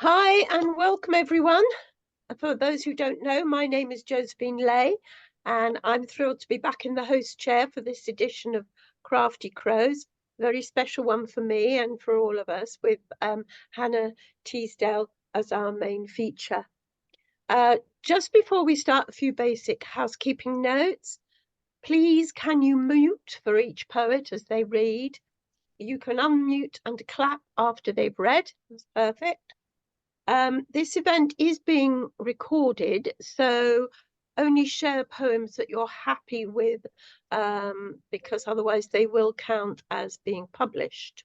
Hi and welcome everyone. For those who don't know, my name is Josephine Lay and I'm thrilled to be back in the host chair for this edition of Crafty Crows, a very special one for me and for all of us, with Hannah Teasdale as our main feature. Just before we start, a few basic housekeeping notes. Please can you mute for each poet as they read? You can unmute and clap after they've read. That's perfect. This event is being recorded, so only share poems that you're happy with, because otherwise they will count as being published.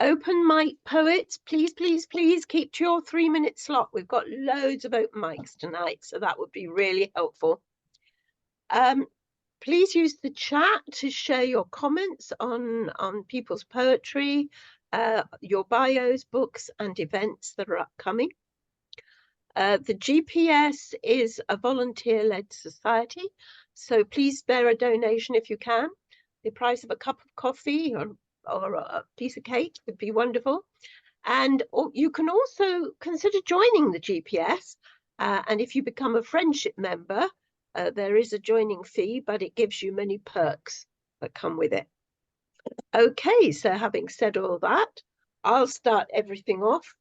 Open mic poets, please keep to your 3-minute slot. We've got loads of open mics tonight, so that would be really helpful. Please use the chat to share your comments on people's poetry, your bios, books and events that are upcoming. The GPS is a volunteer-led society, so please spare a donation if you can. The price of a cup of coffee or a piece of cake would be wonderful. And you can also consider joining the GPS. And if you become a friendship member, there is a joining fee, but it gives you many perks that come with it. Okay, so having said all that, I'll start everything off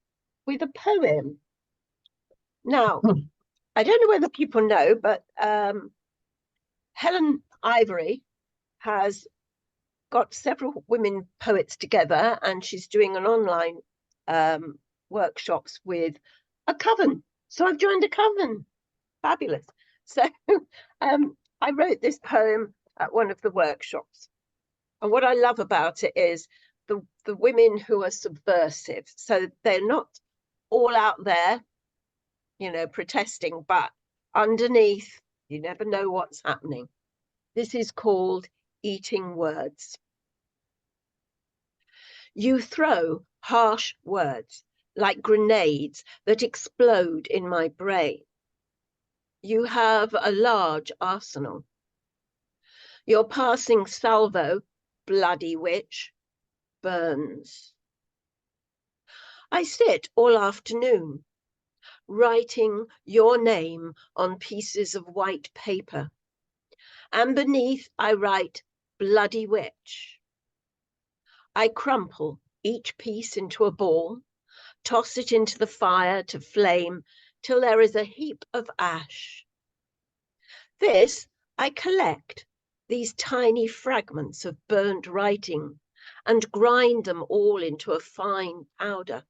with a poem. Now, I don't know whether people know, but Helen Ivory has got several women poets together, and she's doing an online workshops with a coven. So I've joined a coven. Fabulous. So I wrote this poem at one of the workshops. And what I love about it is the women who are subversive. So they're not all out there, you know, protesting, but underneath, you never know what's happening. This is called Eating Words. You throw harsh words like grenades that explode in my brain. You have a large arsenal. Your passing salvo, bloody witch, burns. I sit all afternoon, writing your name on pieces of white paper, and beneath I write bloody witch. I crumple each piece into a ball, toss it into the fire to flame till there is a heap of ash. This I collect, these tiny fragments of burnt writing, and grind them all into a fine powder.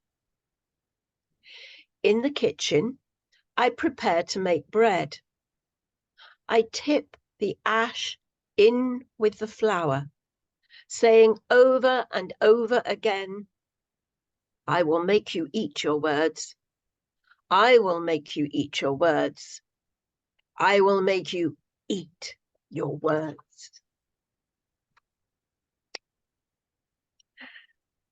In the kitchen, I prepare to make bread. I tip the ash in with the flour, saying over and over again, I will make you eat your words. I will make you eat your words. I will make you eat your words.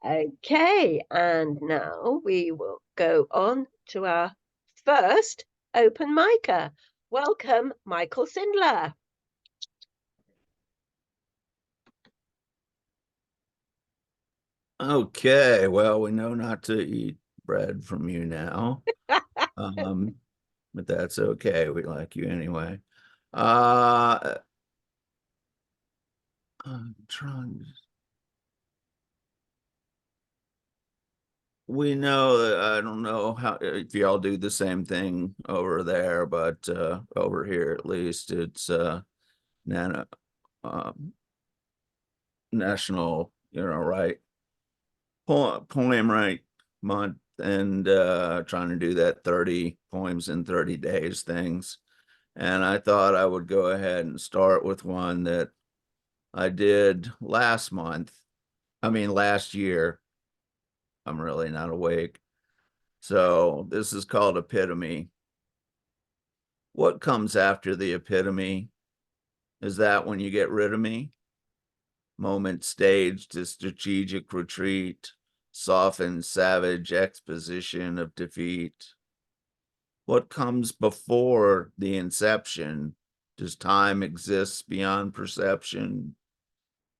Okay, and now we will go on to our first open micer. Welcome, Michael Sindler. Okay, well, we know not to eat bread from you now. But that's okay. We like you anyway. I'm trying. We know that I don't know how if y'all do the same thing over there, but over here at least it's National, right poem right month, and trying to do that 30 poems in 30 days things. And I thought I would go ahead and start with one that I did last year. I'm really not awake. So this is called Epitome. What comes after the epitome? Is that when you get rid of me? Moment staged to strategic retreat, softened savage exposition of defeat. What comes before the inception? Does time exist beyond perception?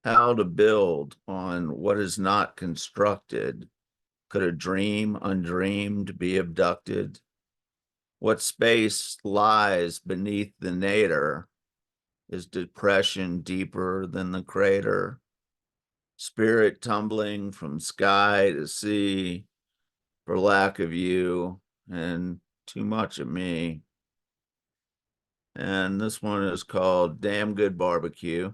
How to build on what is not constructed? Could a dream undreamed be abducted? What space lies beneath the nadir? Is depression deeper than the crater? Spirit tumbling from sky to sea for lack of you and too much of me. And this one is called Damn Good Barbecue.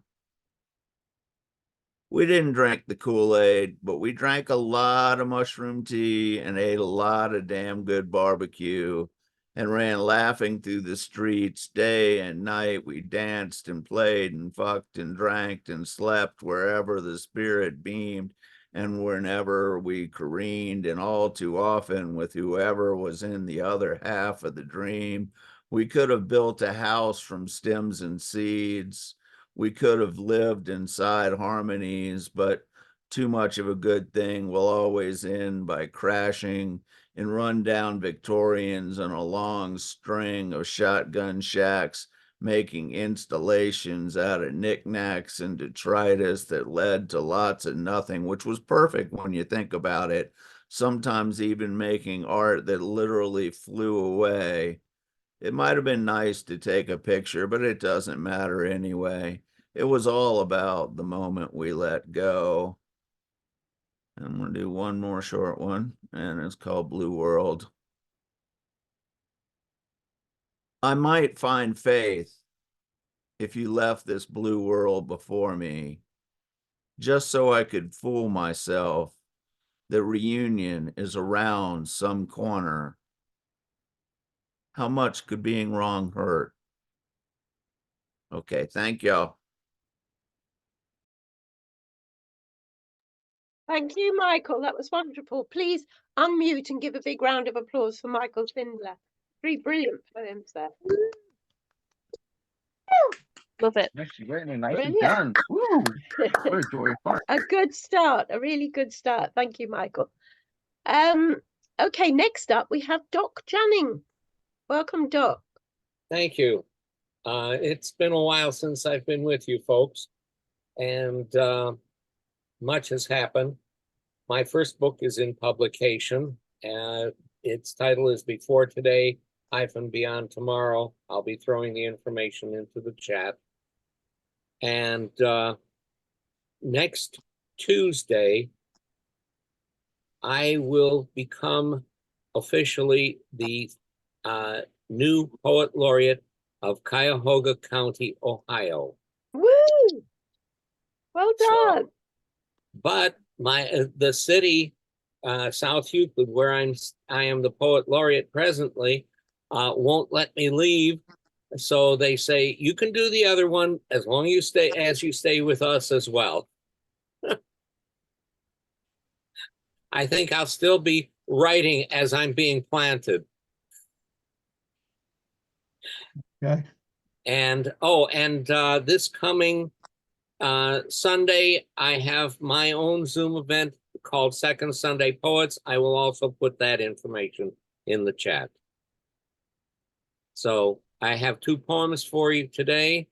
We didn't drink the Kool-Aid, but we drank a lot of mushroom tea and ate a lot of damn good barbecue and ran laughing through the streets day and night. We danced and played and fucked and drank and slept wherever the spirit beamed and whenever we careened, and all too often with whoever was in the other half of the dream. We could have built a house from stems and seeds. We could have lived inside harmonies, but too much of a good thing will always end by crashing in rundown Victorians on a long string of shotgun shacks, making installations out of knickknacks and detritus that led to lots of nothing, which was perfect when you think about it. Sometimes even making art that literally flew away. It might have been nice to take a picture, but it doesn't matter anyway. It was all about the moment we let go. I'm going to do one more short one, and it's called Blue World. I might find faith if you left this blue world before me, just so I could fool myself that reunion is around some corner. How much could being wrong hurt? Okay, thank y'all. Thank you, Michael. That was wonderful. Please unmute and give a big round of applause for Michael Tindler. 3 brilliant poems there. Love it. Nicely written and nicely done. Woo! What a joy of heart. A good start, a really good start. Thank you, Michael. Okay, next up we have Doc Janning. Welcome, Doc. Thank you. It's been a while since I've been with you folks, and much has happened. My first book is in publication. Its title is Before Today, Beyond Tomorrow. I'll be throwing the information into the chat. And next Tuesday, I will become officially the new poet laureate of Cuyahoga County, Ohio. Woo! Well done. But the city, South Euclid, where I am the poet laureate presently, won't let me leave. So they say, you can do the other one as long as you stay with us as well. I think I'll still be writing as I'm being planted. Okay. And this coming Sunday, I have my own Zoom event called Second Sunday Poets. I will also put that information in the chat. So I have 2 poems for you today.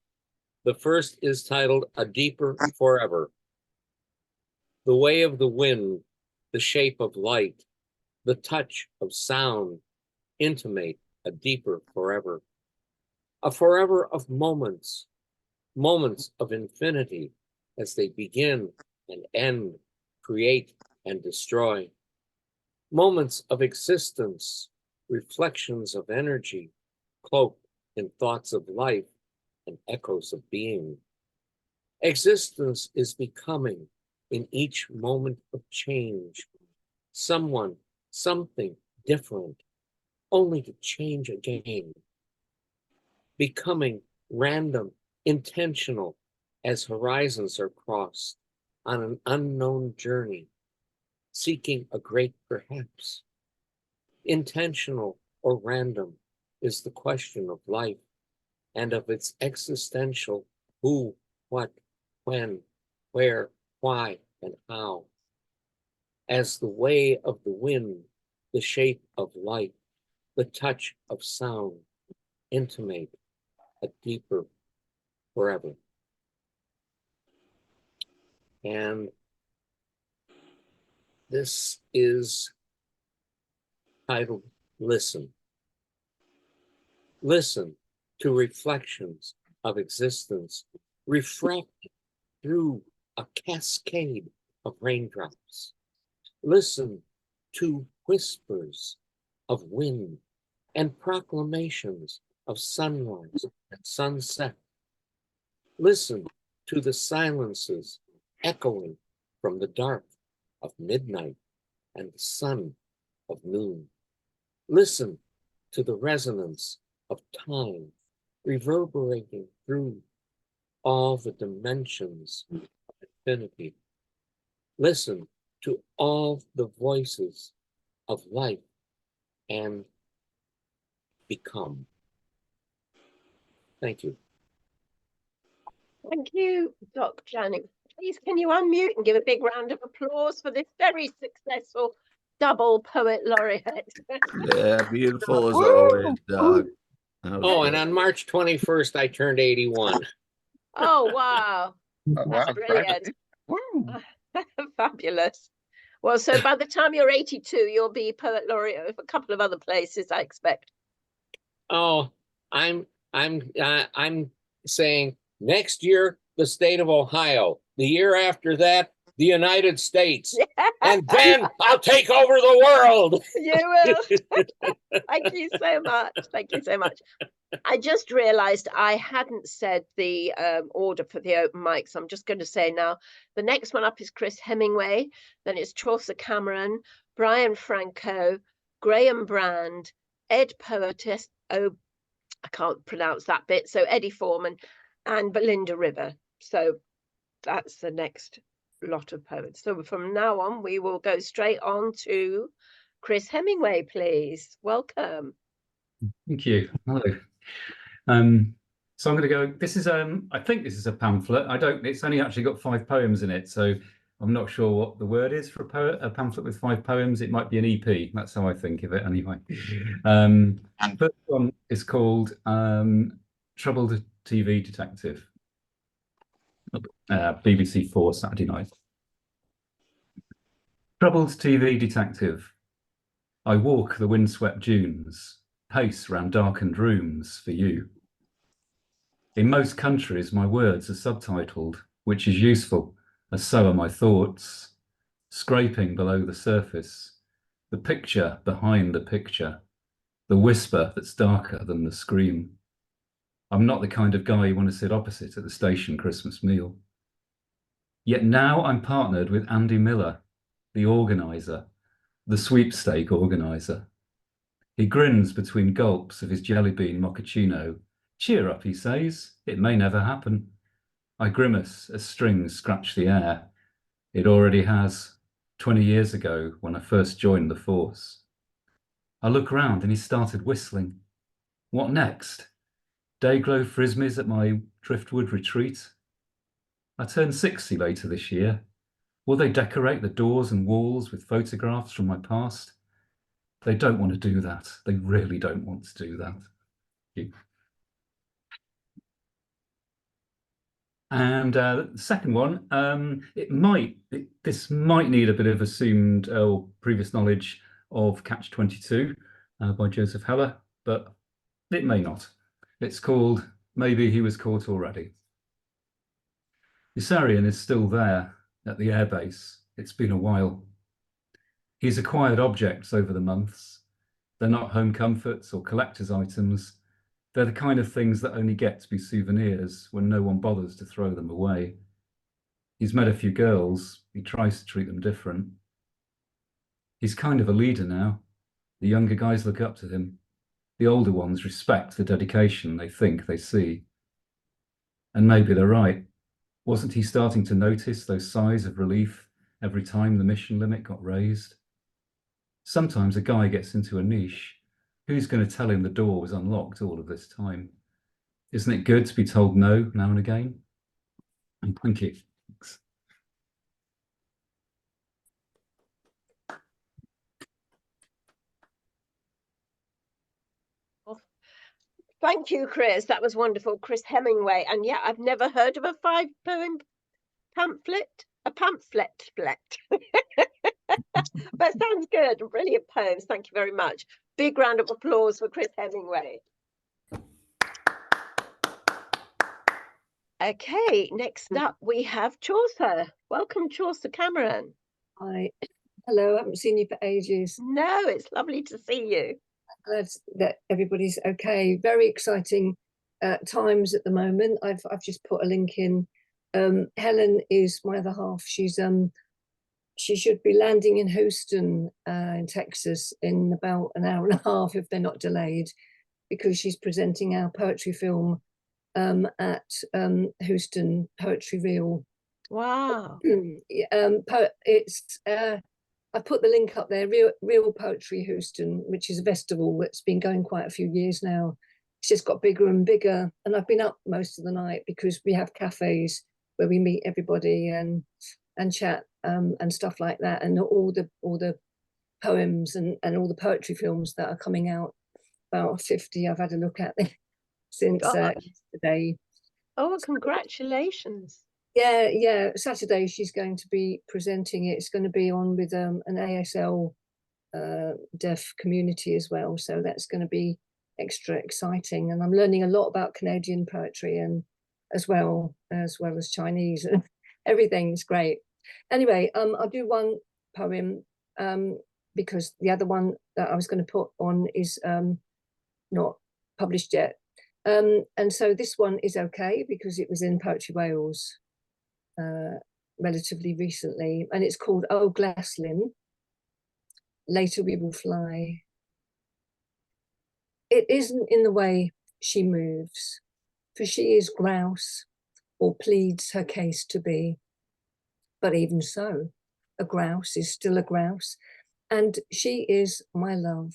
The first is titled A Deeper Forever. The way of the wind, the shape of light, the touch of sound intimate a deeper forever. A forever of moments, moments of infinity as they begin and end, create and destroy. Moments of existence, reflections of energy, cloaked in thoughts of life and echoes of being. Existence is becoming in each moment of change. Someone, something different, only to change again. Becoming random, intentional, as horizons are crossed on an unknown journey, seeking a great perhaps. Intentional or random is the question of life and of its existential who, what, when, where, why, and how. As the way of the wind, the shape of light, the touch of sound intimate a deeper forever. And This is titled Listen. Listen to reflections of existence refracted through a cascade of raindrops. Listen to whispers of wind and proclamations of sunrise and sunset. Listen to the silences echoing from the dark of midnight and the sun of noon. Listen to the resonance of time reverberating through all the dimensions of infinity. Listen to all the voices of life and become. Thank you. Thank you, Doc Janet. Please, can you unmute and give a big round of applause for this very successful double poet laureate? Yeah, beautiful as Woo! always, Doug. That was Oh, and great. on March 21st, I turned 81. Oh, wow. Oh, That's wow, brilliant. Woo! Fabulous. Well, so by the time you're 82, you'll be poet laureate of a couple of other places, I expect. Oh, I'm saying next year, the state of Ohio. The year after that, the United States. And then I'll take over the world. You will. Thank you so much. Thank you so much. I just realized I hadn't said the order for the open mics. I'm just going to say now, the next one up is Chris Hemingway, then it's Chaucer Cameron, Brian Franco, Graham Brand, Ed Poetess, oh, I can't pronounce that bit, so Eddie Foreman, and Belinda River. So that's the next lot of poets. So from now on, we will go straight on to Chris Hemingway, please. Welcome. Thank you. Hello. So I'm going to go. This is I think this is a pamphlet. It's only actually got 5 poems in it, so I'm not sure what the word is for a pamphlet with 5 poems. It might be an EP. That's how I think of it, anyway. First one is called Troubled TV Detective. BBC 4 Saturday night. Troubled TV detective. I walk the windswept dunes, pace round darkened rooms for you. In most countries, my words are subtitled, which is useful, as so are my thoughts, scraping below the surface, the picture behind the picture, the whisper that's darker than the scream. I'm not the kind of guy you want to sit opposite at the station Christmas meal. Yet now I'm partnered with Andy Miller, the organiser, the sweepstake organiser. He grins between gulps of his jelly bean mochaccino. Cheer up, he says, it may never happen. I grimace as strings scratch the air. It already has, 20 years ago when I first joined the force. I look round and he started whistling. What next? Dayglow frisbees at my driftwood retreat? I turn 60 later this year. Will they decorate the doors and walls with photographs from my past? They don't want to do that. They really don't want to do that. Thank you. And the second one, this might need a bit of assumed or previous knowledge of Catch-22 by Joseph Heller, but it may not. It's called Maybe He Was Caught Already. Isarian is still there at the airbase. It's been a while. He's acquired objects over the months. They're not home comforts or collector's items. They're the kind of things that only get to be souvenirs when no one bothers to throw them away. He's met a few girls. He tries to treat them different. He's kind of a leader now. The younger guys look up to him. The older ones respect the dedication they think they see. And maybe they're right. Wasn't he starting to notice those sighs of relief every time the mission limit got raised? Sometimes a guy gets into a niche. Who's going to tell him the door was unlocked all of this time? Isn't it good to be told no now and again? And thank you. Thanks. Thank you, Chris. That was wonderful. Chris Hemingway. And yeah, I've never heard of a 5-poem pamphlet. A pamphlet. That sounds good. Brilliant poems. Thank you very much. Big round of applause for Chris Hemingway. Okay, next up we have Chaucer. Welcome, Chaucer Cameron. Hi. Hello, I haven't seen you for ages. No, it's lovely to see you. Glad that everybody's okay. Very exciting times at the moment. I've just put a link in. Helen is my other half. She should be landing in Houston, in Texas, in about an hour and a half if they're not delayed, because she's presenting our poetry film at Houston Poetry Reel. Wow. It's I put the link up there, Real Poetry Houston, which is a festival that's been going quite a few years now. It's just got bigger and bigger, and I've been up most of the night because we have cafes where we meet everybody and chat and stuff like that, and all the poems and all the poetry films that are coming out. About 50 I've had a look at since yesterday. Oh, congratulations. Yeah, Saturday she's going to be presenting it. It's going to be on with an ASL deaf community as well, so that's going to be extra exciting, and I'm learning a lot about Canadian poetry and as well as Chinese, and everything's great. Anyway, I'll do one poem because the other one that I was going to put on is not published yet, and so this one is okay because it was in Poetry Wales relatively recently, and it's called Oh Glaslyn, Later We Will Fly. It isn't in the way she moves, for she is grouse, or pleads her case to be. But even so, a grouse is still a grouse, and she is my love,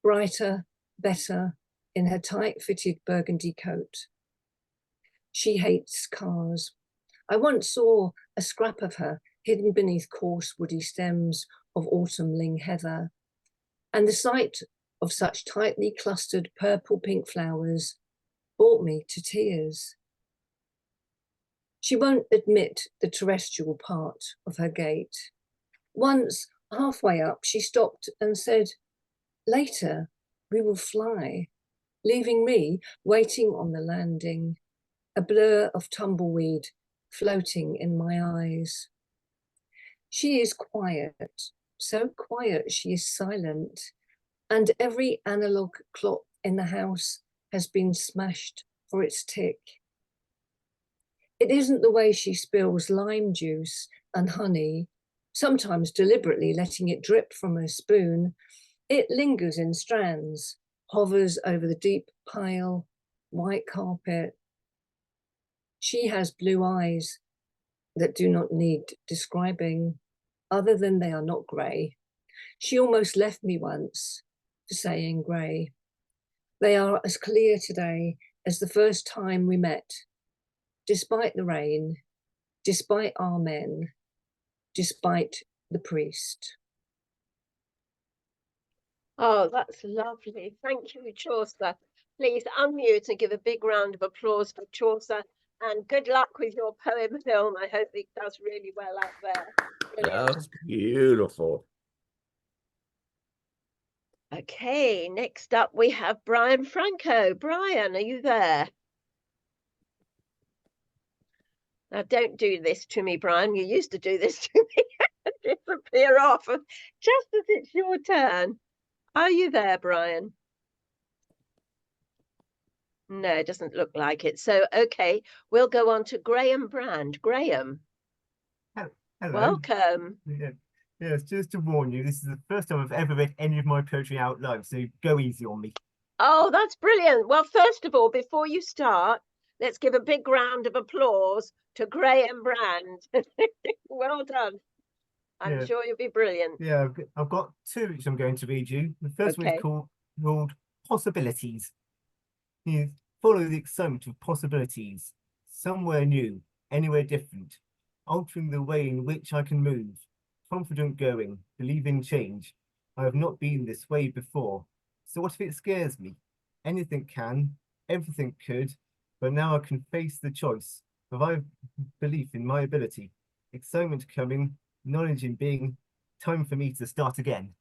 brighter, better, in her tight-fitted burgundy coat. She hates cars. I once saw a scrap of her hidden beneath coarse woody stems of autumn-ling heather, and the sight of such tightly clustered purple-pink flowers brought me to tears. She won't admit the terrestrial part of her gait. Once, halfway up, she stopped and said, "Later, we will fly," leaving me waiting on the landing, a blur of tumbleweed floating in my eyes. She is quiet, so quiet she is silent, and every analog clock in the house has been smashed for its tick. It isn't the way she spills lime juice and honey, sometimes deliberately letting it drip from her spoon. It lingers in strands, hovers over the deep pile, white carpet. She has blue eyes that do not need describing, other than they are not grey. She almost left me once for saying grey. They are as clear today as the first time we met, despite the rain, despite our men, despite the priest. Oh, that's lovely. Thank you, Chaucer. Please unmute and give a big round of applause for Chaucer. And good luck with your poem film. I hope it does really well out there. Brilliant. That was beautiful. Okay, next up we have Brian Franco. Brian, are you there? Now, don't do this to me, Brian. You used to do this to me. Disappear off just as it's your turn. Are you there, Brian? No, it doesn't look like it. So, okay, we'll go on to Graham Brand. Graham. Hello. Welcome. Yes, just to warn you, this is the first time I've ever read any of my poetry out loud, so go easy on me. Oh, that's brilliant. Well, first of all, before you start, let's give a big round of applause to Graham Brand. Well done. I'm sure you'll be brilliant. Yeah, I've got two which I'm going to read you. The first one is called Possibilities. You follow the excitement of possibilities, somewhere new, anywhere different, altering the way in which I can move, confident going, believe in change. I have not been this way before. So what if it scares me? Anything can, everything could, but now I can face the choice. Have I belief in my ability, excitement coming, knowledge in being, time for me to start again.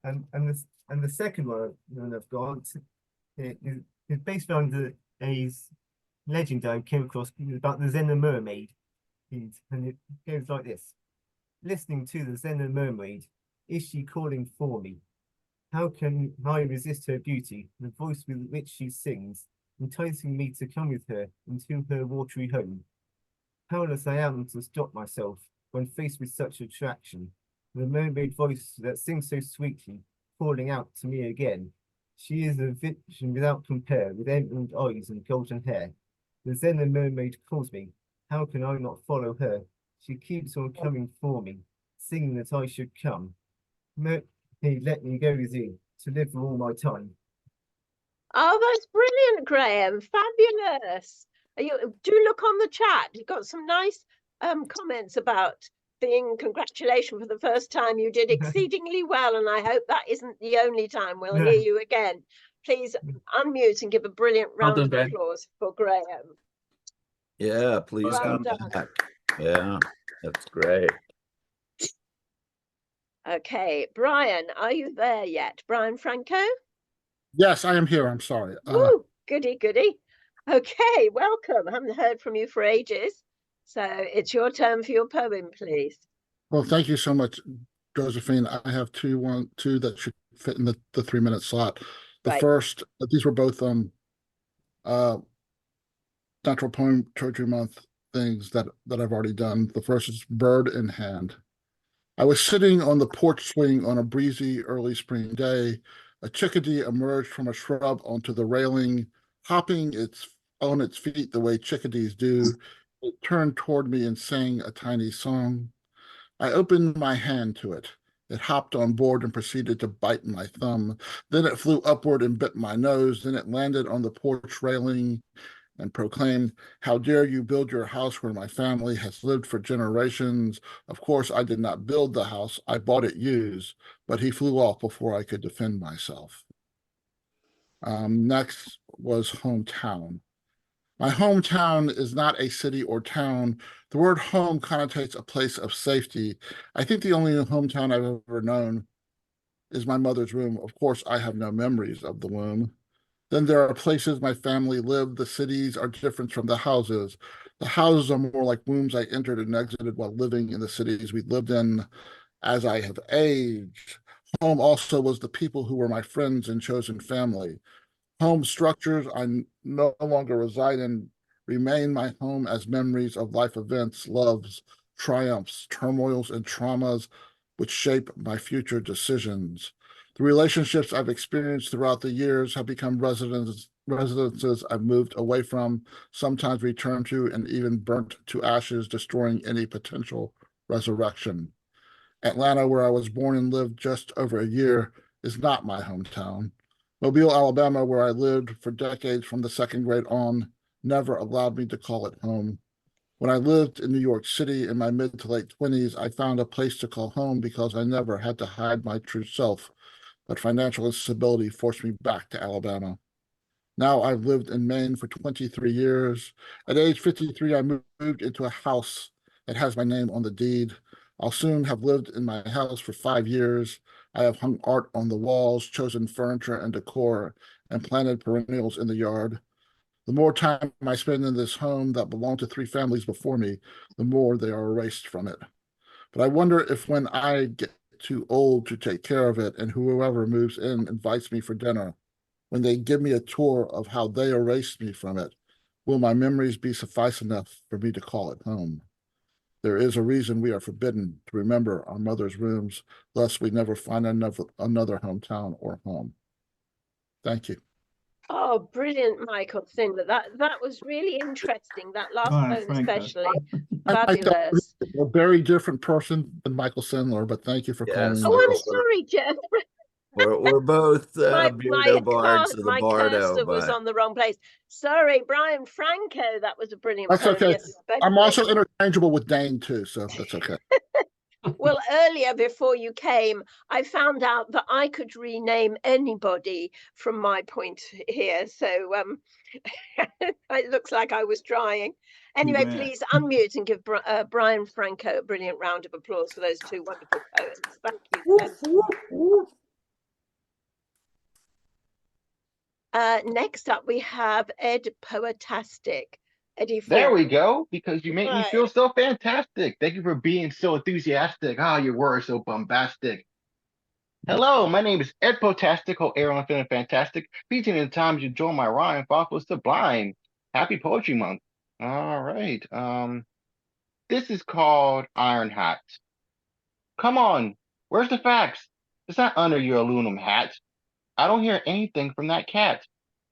And the second one I've got is based on a legend I came across about the Zen mermaid. And it goes like this. Listening to the Zen mermaid, is she calling for me? How can I resist her beauty, the voice with which she sings, enticing me to come with her into her watery home? Powerless I am to stop myself when faced with such attraction. The mermaid voice that sings so sweetly, calling out to me again. She is a vision without compare, with emerald eyes and golden hair. The Zen mermaid calls me. How can I not follow her? She keeps on coming for me, singing that I should come. Let me go with you to live for all my time. Oh, that's brilliant, Graham. Fabulous. Do look on the chat. You've got some nice comments about being congratulations for the first time. You did exceedingly well, and I hope that isn't the only time we'll hear you again. Please unmute and give a brilliant round of applause for Graham. Yeah, please Well come done. back. Yeah, that's great. Okay, Brian, are you there yet? Brian Franco? Yes, I am here. I'm sorry. Woo, goody, goody. Okay, welcome. Haven't heard from you for ages. So it's your turn for your poem, please. Well, thank you so much, Josephine. I have two that should fit in the 3-minute slot. The first, these were both Natural Poetry Month things that I've already done. The first is Bird in Hand. I was sitting on the porch swing on a breezy early spring day. A chickadee emerged from a shrub onto the railing, hopping on its feet the way chickadees do. It turned toward me and sang a tiny song. I opened my hand to it. It hopped on board and proceeded to bite my thumb. Then it flew upward and bit my nose. Then it landed on the porch railing and proclaimed, "How dare you build your house where my family has lived for generations? Of course, I did not build the house. I bought it used." But he flew off before I could defend myself. Next was Hometown. My hometown is not a city or town. The word home connotates a place of safety. I think the only hometown I've ever known is my mother's womb. Of course, I have no memories of the womb. Then there are places my family lived. The cities are different from the houses. The houses are more like wombs I entered and exited while living in the cities we lived in. As I have aged, home also was the people who were my friends and chosen family. Home structures I no longer reside in remain my home as memories of life events, loves, triumphs, turmoils, and traumas which shape my future decisions. The relationships I've experienced throughout the years have become residences I've moved away from, sometimes returned to, and even burnt to ashes, destroying any potential resurrection. Atlanta, where I was born and lived just over a year, is not my hometown. Mobile, Alabama, where I lived for decades from the second grade on, never allowed me to call it home. When I lived in New York City in my mid to late 20s, I found a place to call home because I never had to hide my true self, but financial instability forced me back to Alabama. Now I've lived in Maine for 23 years. At age 53, I moved into a house that has my name on the deed. I'll soon have lived in my house for 5 years. I have hung art on the walls, chosen furniture and decor, and planted perennials in the yard. The more time I spend in this home that belonged to 3 families before me, the more they are erased from it. But I wonder if when I get too old to take care of it and whoever moves in invites me for dinner, when they give me a tour of how they erased me from it, will my memories be suffice enough for me to call it home? There is a reason we are forbidden to remember our mother's rooms, lest we never find another hometown or home. Thank you. Oh, brilliant, Michael Sindler. That was really interesting. That last poem especially. Fabulous. A very different person than Michael Sindler, but thank you for calling me. Oh, I'm sorry, Jeff. We're both my bards of the Bardo, cursor was on the wrong place. Sorry, Brian Franco. That was a brilliant That's poem. okay. Yes, I'm also interchangeable with Dane too, so that's okay. Well, earlier before you came, I found out that I could rename anybody from my point here. So it looks like I was trying. Anyway, please unmute and give Brian Franco a brilliant round of applause for those two wonderful poems. Thank you. Next up, we have Ed Poetastic. Eddie There Ford. we go, because you make me feel so fantastic. Thank you for being so enthusiastic. Ah, your words so bombastic. Hello, my name is Ed Potastic, or Aaron feeling fantastic. Featuring in the times you join my rhyme, thoughtful sublime. Happy Poetry Month. All right. This is called Iron Hat. Come on, where's the facts? It's not under your aluminum hat. I don't hear anything from that cat.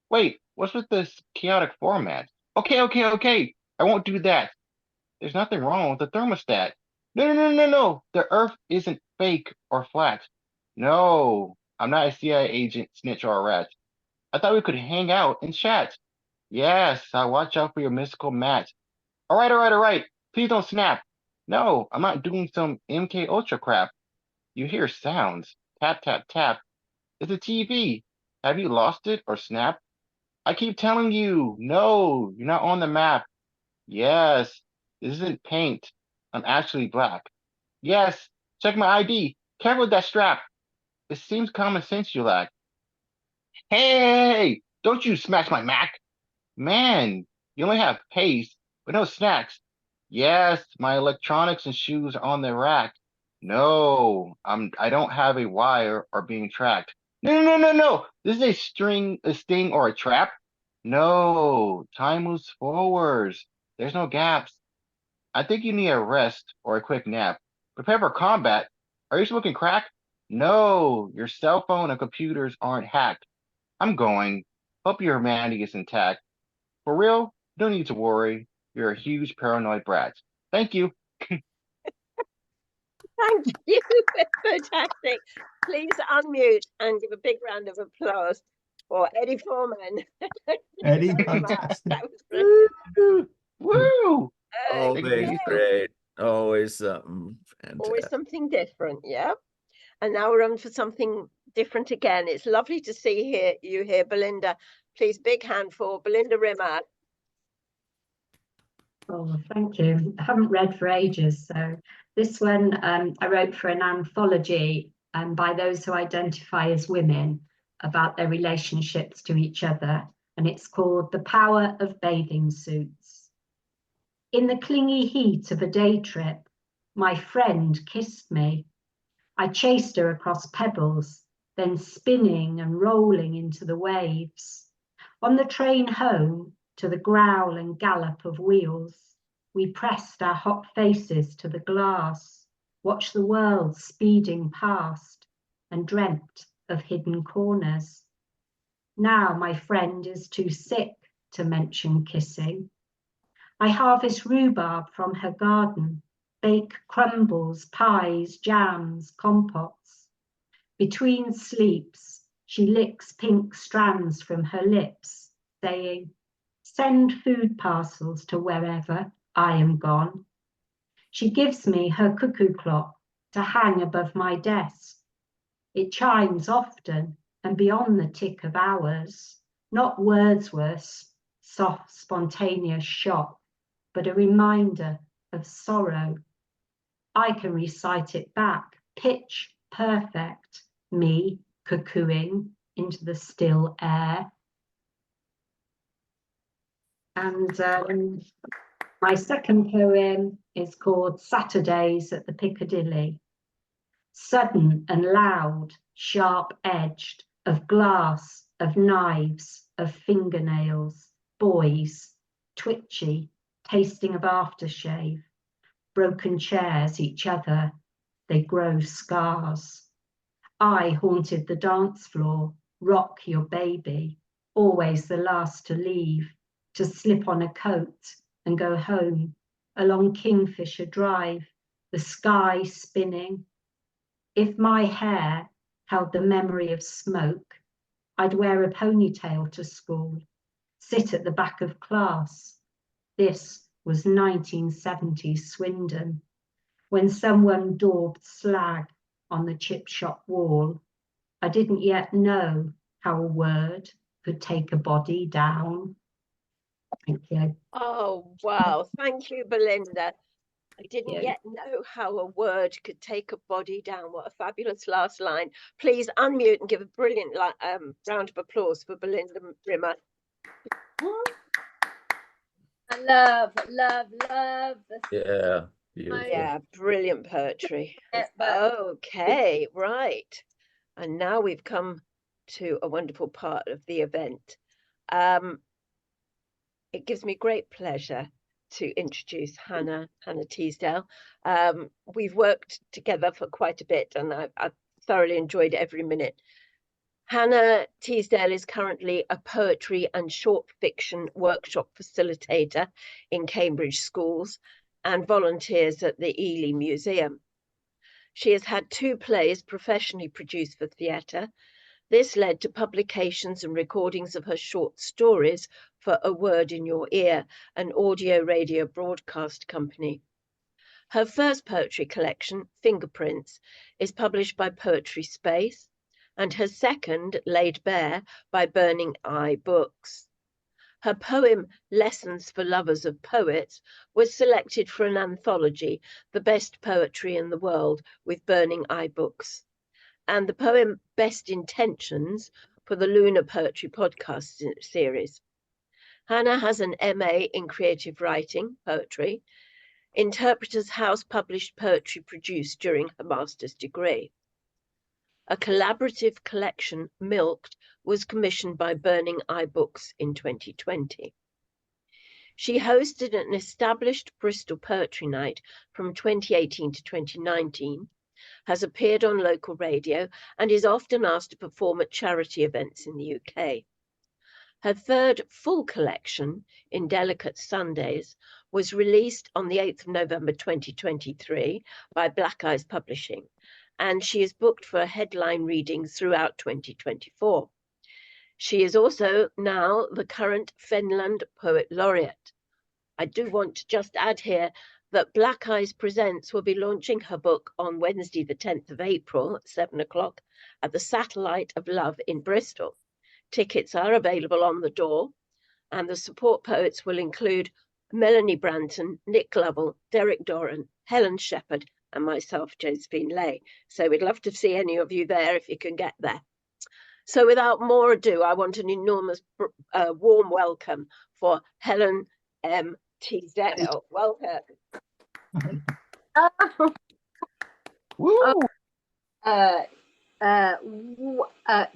Wait, what's with this chaotic format? Okay. I won't do that. There's nothing wrong with the thermostat. No. The Earth isn't fake or flat. No, I'm not a CIA agent, snitch, or a rat. I thought we could hang out and chat. Yes, I'll watch out for your mystical mat. All right. Please don't snap. No, I'm not doing some MK Ultra crap. You hear sounds. Tap, tap, tap. It's a TV. Have you lost it or snapped? I keep telling you, no, you're not on the map. Yes, this isn't paint. I'm actually black. Yes, check my ID. Careful with that strap. It seems common sense you lack. Hey, don't you smash my Mac. Man, you only have paste, but no snacks. Yes, my electronics and shoes are on the rack. No, I don't have a wire or being tracked. No. This is a sting or a trap. No, time moves forwards. There's no gaps. I think you need a rest or a quick nap. Prepare for combat. Are you smoking crack? No, your cell phone and computers aren't hacked. I'm going. Hope your humanity is intact. For real, don't need to worry. You're a huge paranoid brat. Thank you. Thank you. Fantastic. Please unmute and give a big round of applause for Eddie Foreman. Eddie, fantastic. That was brilliant. Woo! Always great. Always something fantastic. Always something different, yeah. And now we're on for something different again. It's lovely to see you here, Belinda. Please, big hand for Belinda Rimmer. Oh, thank you. I haven't read for ages, so this one I wrote for an anthology by those who identify as women about their relationships to each other, and it's called The Power of Bathing Suits. In the clingy heat of a day trip, my friend kissed me. I chased her across pebbles, then spinning and rolling into the waves. On the train home, to the growl and gallop of wheels, we pressed our hot faces to the glass, watched the world speeding past, and dreamt of hidden corners. Now my friend is too sick to mention kissing. I harvest rhubarb from her garden, bake crumbles, pies, jams, compots. Between sleeps, she licks pink strands from her lips, saying, "Send food parcels to wherever I am gone." She gives me her cuckoo clock to hang above my desk. It chimes often and beyond the tick of hours, not Wordsworth's soft, spontaneous shock, but a reminder of sorrow. I can recite it back, pitch perfect, me cuckooing into the still air. And my second poem is called Saturdays at the Piccadilly. Sudden and loud, sharp-edged, of glass, of knives, of fingernails, boys, twitchy, tasting of aftershave, broken chairs, each other, they grow scars. I haunted the dance floor, rock your baby, always the last to leave, to slip on a coat and go home, along Kingfisher Drive, the sky spinning. If my hair held the memory of smoke, I'd wear a ponytail to school, sit at the back of class. This was 1970s Swindon. when someone daubed slag on the chip shop wall. I didn't yet know how a word could take a body down. Thank you. Oh, wow. Thank you, Belinda. I didn't yet know how a word could take a body down. What a fabulous last line. Please unmute and give a brilliant round of applause for Belinda Rimmer. I love this. Yeah, beautiful. Yeah, brilliant poetry. Okay, right. And now we've come to a wonderful part of the event. It gives me great pleasure to introduce Hannah Teasdale. We've worked together for quite a bit and I've thoroughly enjoyed every minute. Hannah Teasdale is currently a poetry and short fiction workshop facilitator in Cambridge Schools and volunteers at the Ely Museum. She has had 2 plays professionally produced for theatre. This led to publications and recordings of her short stories for A Word in Your Ear, an audio-radio broadcast company. Her first poetry collection, Fingerprints, is published by Poetry Space, and her second, Laid Bare, by Burning Eye Books. Her poem, Lessons for Lovers of Poets, was selected for an anthology, The Best Poetry in the World, with Burning Eye Books, and the poem Best Intentions for the Lunar Poetry Podcast Series. Hannah has an MA in creative writing, poetry, Interpreter's House published poetry produced during her master's degree. A collaborative collection, Milked, was commissioned by Burning Eye Books in 2020. She hosted an established Bristol Poetry Night from 2018 to 2019, has appeared on local radio, and is often asked to perform at charity events in the UK. Her third full collection, In Delicate Sundays, was released on the 8th of November 2023 by Black Eyes Publishing, and she is booked for headline readings throughout 2024. She is also now the current Fenland Poet Laureate. I do want to just add here that Black Eyes Presents will be launching her book on Wednesday, the 10th of April at 7 o'clock at the Satellite of Love in Bristol. Tickets are available on the door, and the support poets will include Melanie Branton, Nick Lovell, Derek Doran, Helen Shepherd, and myself, Josephine Lay. So we'd love to see any of you there if you can get there. So without more ado, I want an enormous warm welcome for Helen M Teasdale. Welcome.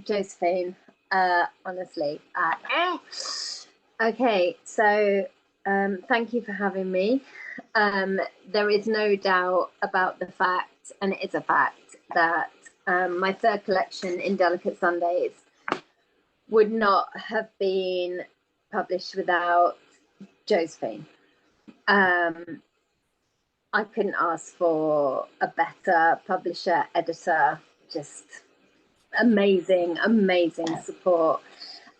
Josephine, honestly. Okay, so thank you for having me. There is no doubt about the fact, and it is a fact, that my third collection, In Delicate Sundays, would not have been published without Josephine. I couldn't ask for a better publisher, editor, just amazing support.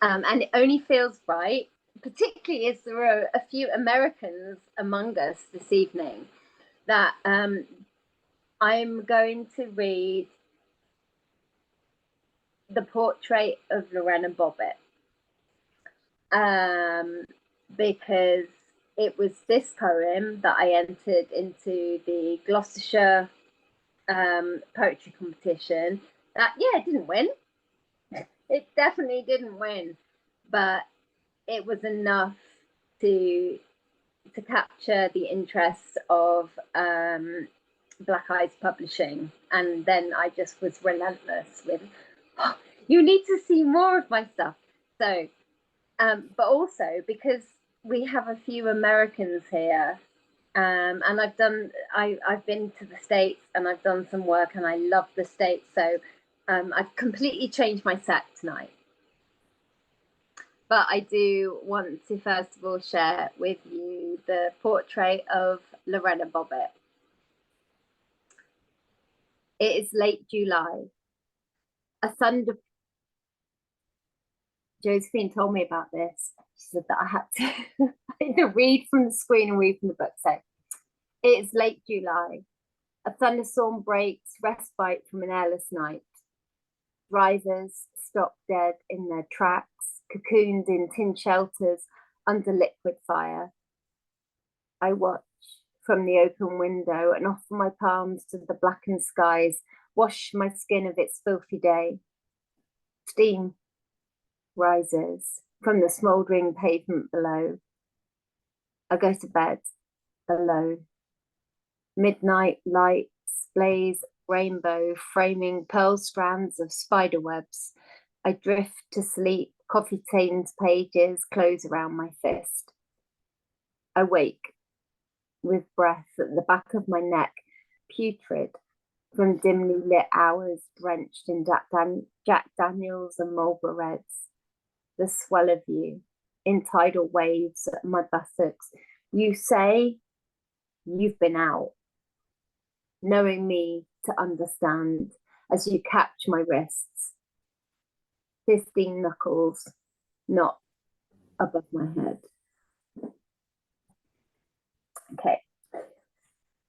And it only feels right, particularly as there are a few Americans among us this evening, that I'm going to read The Portrait of Lorena Bobbitt, because it was this poem that I entered into the Gloucestershire poetry competition. It didn't win. It definitely didn't win, but it was enough to capture the interest of Black Eyes Publishing. And then I just was relentless with, oh, you need to see more of my stuff. So, but also because we have a few Americans here, and I've been to the States and I've done some work and I love the States. So I've completely changed my set tonight. But I do want to first of all share with you the portrait of Lorena Bobbitt. It is late July. Josephine told me about this. She said that I had to either read from the screen and read from the book. So it is late July. A thunderstorm breaks respite from an airless night. Drivers stop dead in their tracks, cocooned in tin shelters under liquid fire. I watch from the open window and offer my palms to the blackened skies, wash my skin of its filthy day. Steam rises from the smouldering pavement below. I go to bed alone. Midnight lights blaze rainbow, framing pearl strands of spider webs. I drift to sleep, coffee-stained pages close around my fist. I wake with breath at the back of my neck, putrid from dimly lit hours drenched in Jack Daniels and Marlboro Reds. The swell of you in tidal waves at my buttocks. You say you've been out, knowing me to understand as you catch my wrists. 15 knuckles, not above my head. Okay,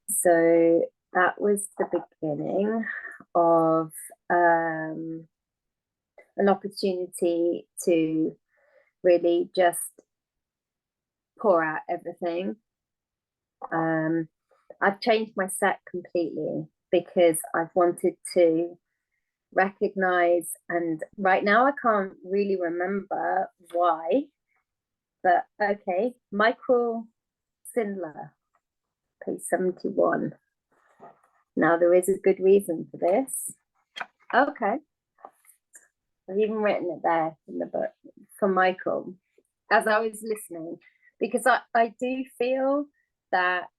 so that was the beginning of an opportunity to really just pour out everything. I've changed my set completely because I've wanted to recognize, and right now I can't really remember why, but okay, Michael Sindler, page 71. Now there is a good reason for this. Okay, I've even written it there in the book for Michael as I was listening, because I do feel that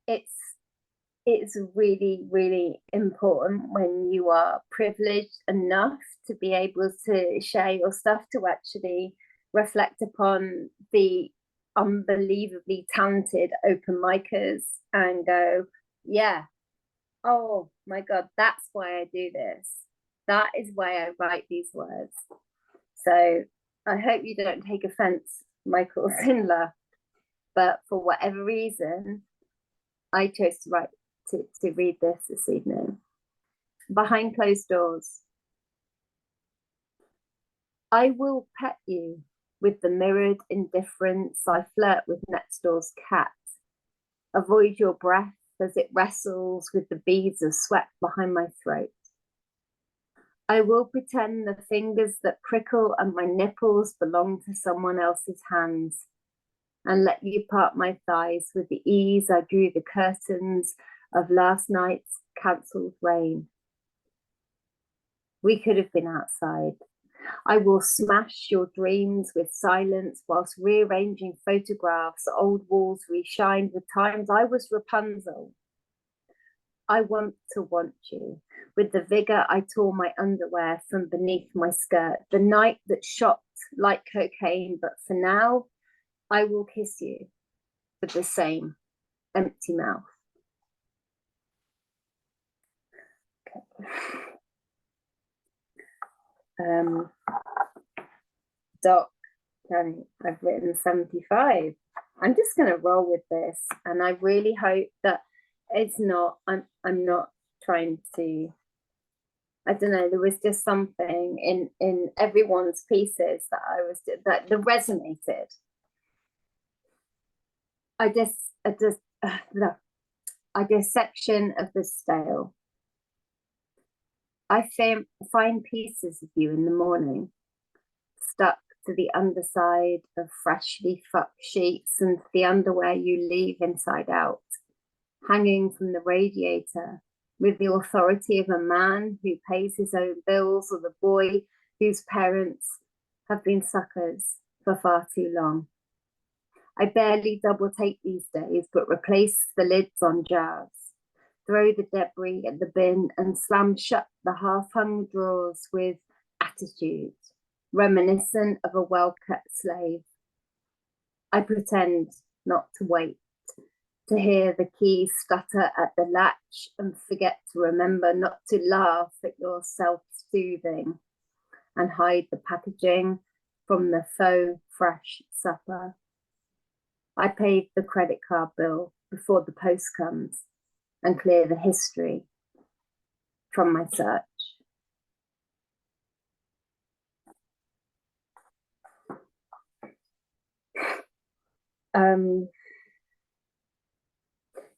it's really, really important when you are privileged enough to be able to share your stuff, to actually reflect upon the unbelievably talented open micers and go, yeah, oh my God, that's why I do this. That is why I write these words. So I hope you don't take offense, Michael Sindler, but for whatever reason, I chose to write to read this evening. Behind closed doors. I will pet you with the mirrored indifference I flirt with next door's cat. Avoid your breath as it wrestles with the beads of sweat behind my throat. I will pretend the fingers that prickle and my nipples belong to someone else's hands, and let you part my thighs with the ease I drew the curtains of last night's cancelled rain. We could have been outside. I will smash your dreams with silence whilst rearranging photographs, old walls reshined with times I was Rapunzel. I want to want you with the vigour I tore my underwear from beneath my skirt, the night that shocked like cocaine, but for now, I will kiss you with the same empty mouth. Okay. Doc, Danny, I've written 75. I'm just going to roll with this, and I really hope that it's not. I'm not trying to. I don't know. There was just something in everyone's pieces that resonated. I dissection of the stale. I find pieces of you in the morning, stuck to the underside of freshly fucked sheets and the underwear you leave inside out, hanging from the radiator with the authority of a man who pays his own bills, or the boy whose parents have been suckers for far too long. I barely double take these days, but replace the lids on jars, throw the debris at the bin and slam shut the half-hung drawers with attitude, reminiscent of a well-cut slave. I pretend not to wait, to hear the key stutter at the latch and forget to remember not to laugh at your self-soothing and hide the packaging from the faux fresh supper. I paid the credit card bill before the post comes, and clear the history from my search.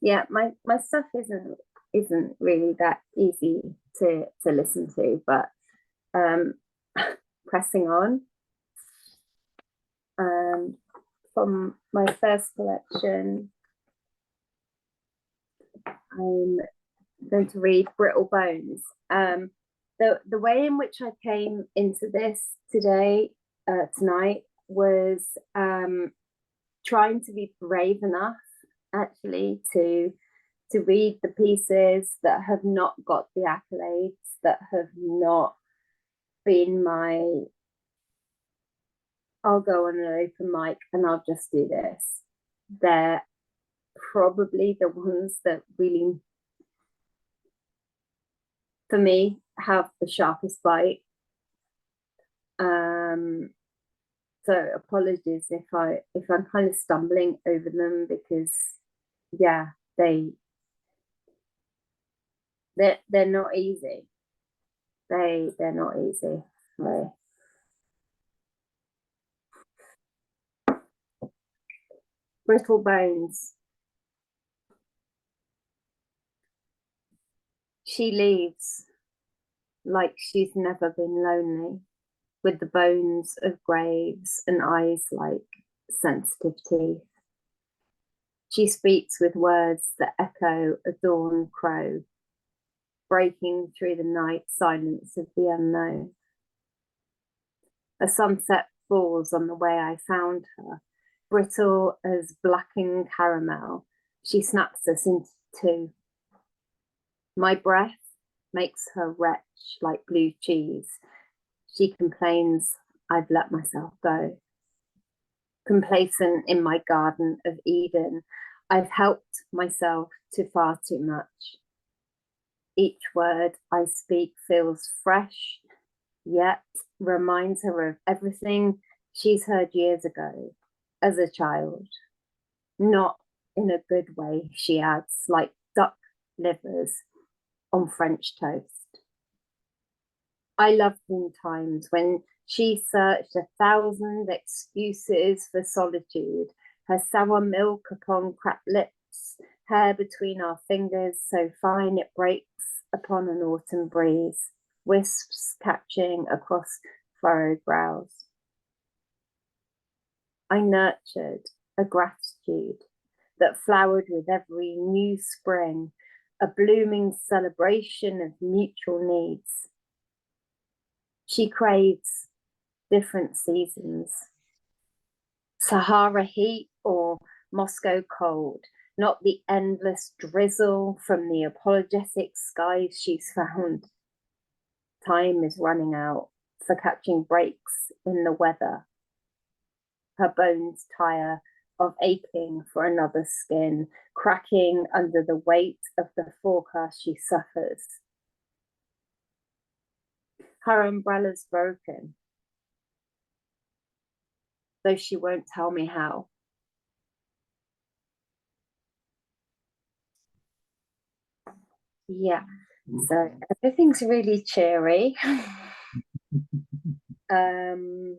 Yeah, my stuff isn't really that easy to listen to, but pressing on. From my first collection, I'm going to read Brittle Bones. The way in which I came into this tonight was trying to be brave enough actually to read the pieces that have not got the accolades, that have not been my, I'll go on an open mic and I'll just do this. They're probably the ones that really, for me, have the sharpest bite. So apologies if I'm kind of stumbling over them, because yeah, they're not easy. They're not easy. Right. Brittle Bones. She leaves like she's never been lonely, with the bones of graves and eyes like sensitive teeth. She speaks with words that echo a dawn crow, breaking through the night silence of the unknown. A sunset falls on the way I found her, brittle as blackened caramel. She snaps us into two. My breath makes her retch like blue cheese. She complains I've let myself go. Complacent in my garden of Eden, I've helped myself to far too much. Each word I speak feels fresh, yet reminds her of everything she's heard years ago as a child. Not in a good way, she adds, like duck livers on French toast. I loved in times when she searched 1,000 excuses for solitude, her sour milk upon cracked lips, hair between our fingers so fine it breaks upon an autumn breeze, wisps catching across furrowed brows. I nurtured a gratitude that flowered with every new spring, a blooming celebration of mutual needs. She craves different seasons, Sahara heat or Moscow cold, not the endless drizzle from the apologetic skies she's found. Time is running out for catching breaks in the weather. Her bones tire of aching for another skin, cracking under the weight of the forecast she suffers. Her umbrella's broken, though she won't tell me how. Yeah, so everything's really cheery. But I'm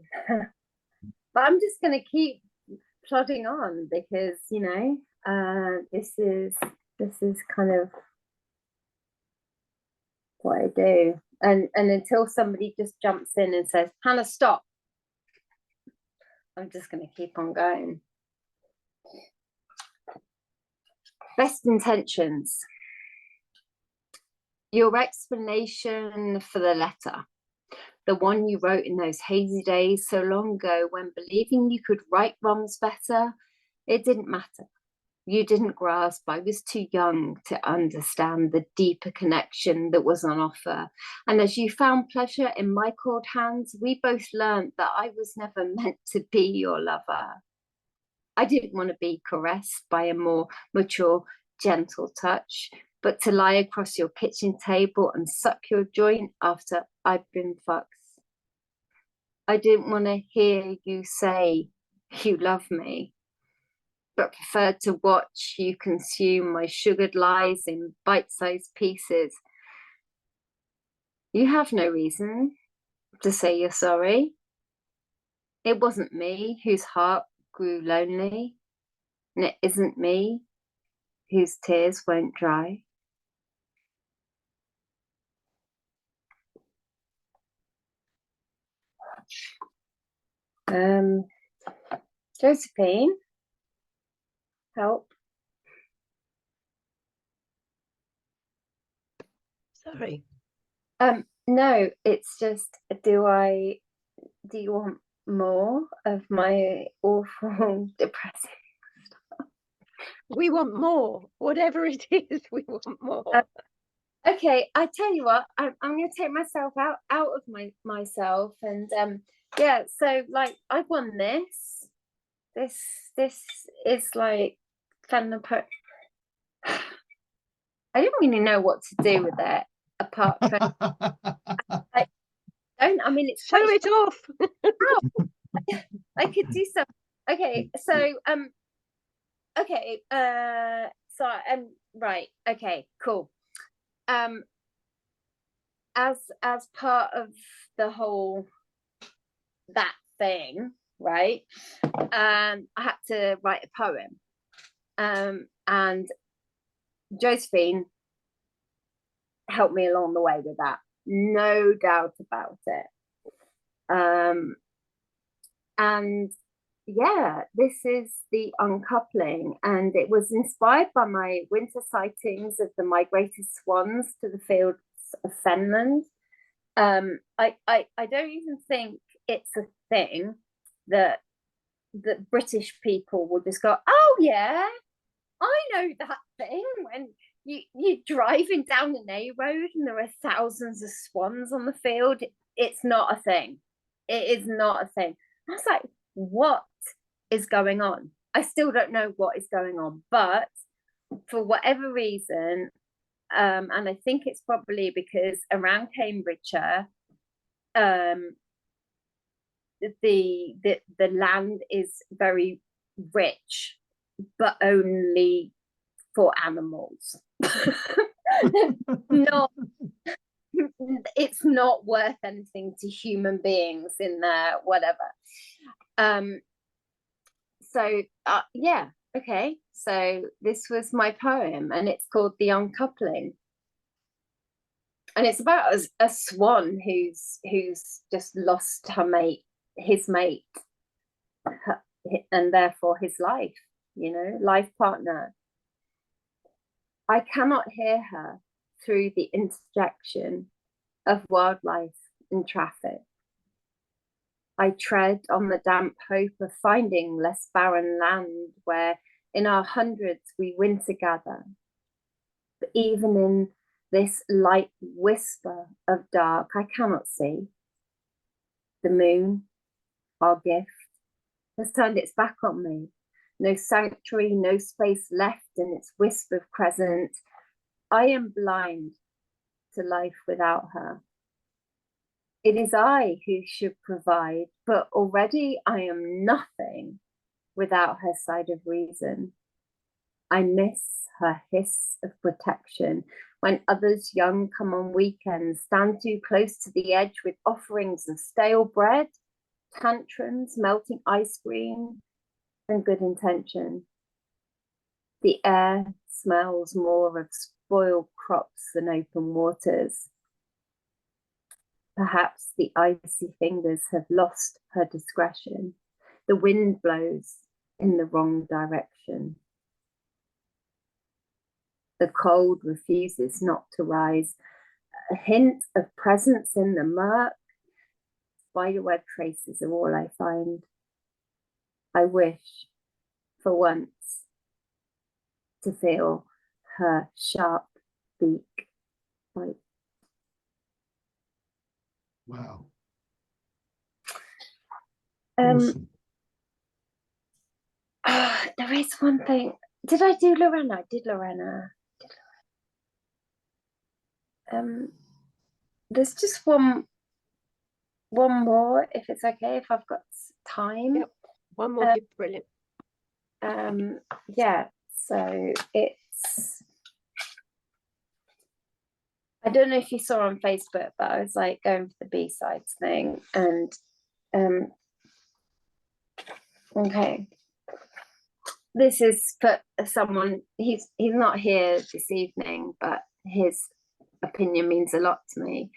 just going to keep plodding on because, you know, this is kind of what I do. And until somebody just jumps in and says, Hannah, stop, I'm just going to keep on going. Best intentions. Your explanation for the letter, the one you wrote in those hazy days so long ago when believing you could right wrongs better, it didn't matter. You didn't grasp. I was too young to understand the deeper connection that was on offer. And as you found pleasure in my cold hands, we both learned that I was never meant to be your lover. I didn't want to be caressed by a more mature, gentle touch, but to lie across your kitchen table and suck your joint after I've been fucked. I didn't want to hear you say you love me. but preferred to watch you consume my sugared lies in bite-sized pieces. You have no reason to say you're sorry. It wasn't me whose heart grew lonely, and it isn't me whose tears won't dry. Josephine, help. Sorry. No, it's just, do you want more of my awful, depressing stuff? We want more. Whatever it is, we want more. Okay, I tell you what, I'm going to take myself out of myself, and yeah. So like, I've won this. This is like Fender I don't really know what to do with it apart from I mean, it's show it off. I could do some. Okay, so okay, so right, okay, cool. As part of the whole that thing, right? I had to write a poem. And Josephine helped me along the way with that, no doubt about it. And yeah, this is the uncoupling, and it was inspired by my winter sightings of the migrated swans to the fields of Fenland. I don't even think it's a thing that British people will just go, oh yeah, I know that thing, when you're driving down an A road and there are thousands of swans on the field. It's not a thing. It is not a thing. I was like, what is going on? I still don't know what is going on, but for whatever reason, and I think it's probably because around Cambridgeshire, the land is very rich, but only for animals. Not, it's not worth anything to human beings in there, whatever. So yeah, okay. So this was my poem, and it's called The Uncoupling. And it's about a swan who's just lost his mate, and therefore his life, life partner. I cannot hear her through the interjection of wildlife and traffic. I tread on the damp hope of finding less barren land where in our hundreds we winter gather. But even in this light whisper of dark, I cannot see. The moon, our gift, has turned its back on me. No sanctuary, no space left in its wisp of crescent. I am blind to life without her. It is I who should provide, but already I am nothing without her side of reason. I miss her hiss of protection when others young come on weekends, stand too close to the edge with offerings of stale bread, tantrums, melting ice cream, and good intention. The air smells more of spoiled crops than open waters. Perhaps the icy fingers have lost her discretion. The wind blows in the wrong direction. The cold refuses not to rise. A hint of presence in the murk. Spiderweb traces are all I find. I wish, for once, to feel her sharp beak bite. Wow. Awesome. There is one thing. Did I do Lorena? I did Lorena. There's just one more, if it's okay, if I've got time. Yep. One more, brilliant. Yeah, so it's, I don't know if you saw on Facebook, but I was like going for the B-sides thing, and okay, this is for someone, he's not here this evening, but his opinion means a lot to me.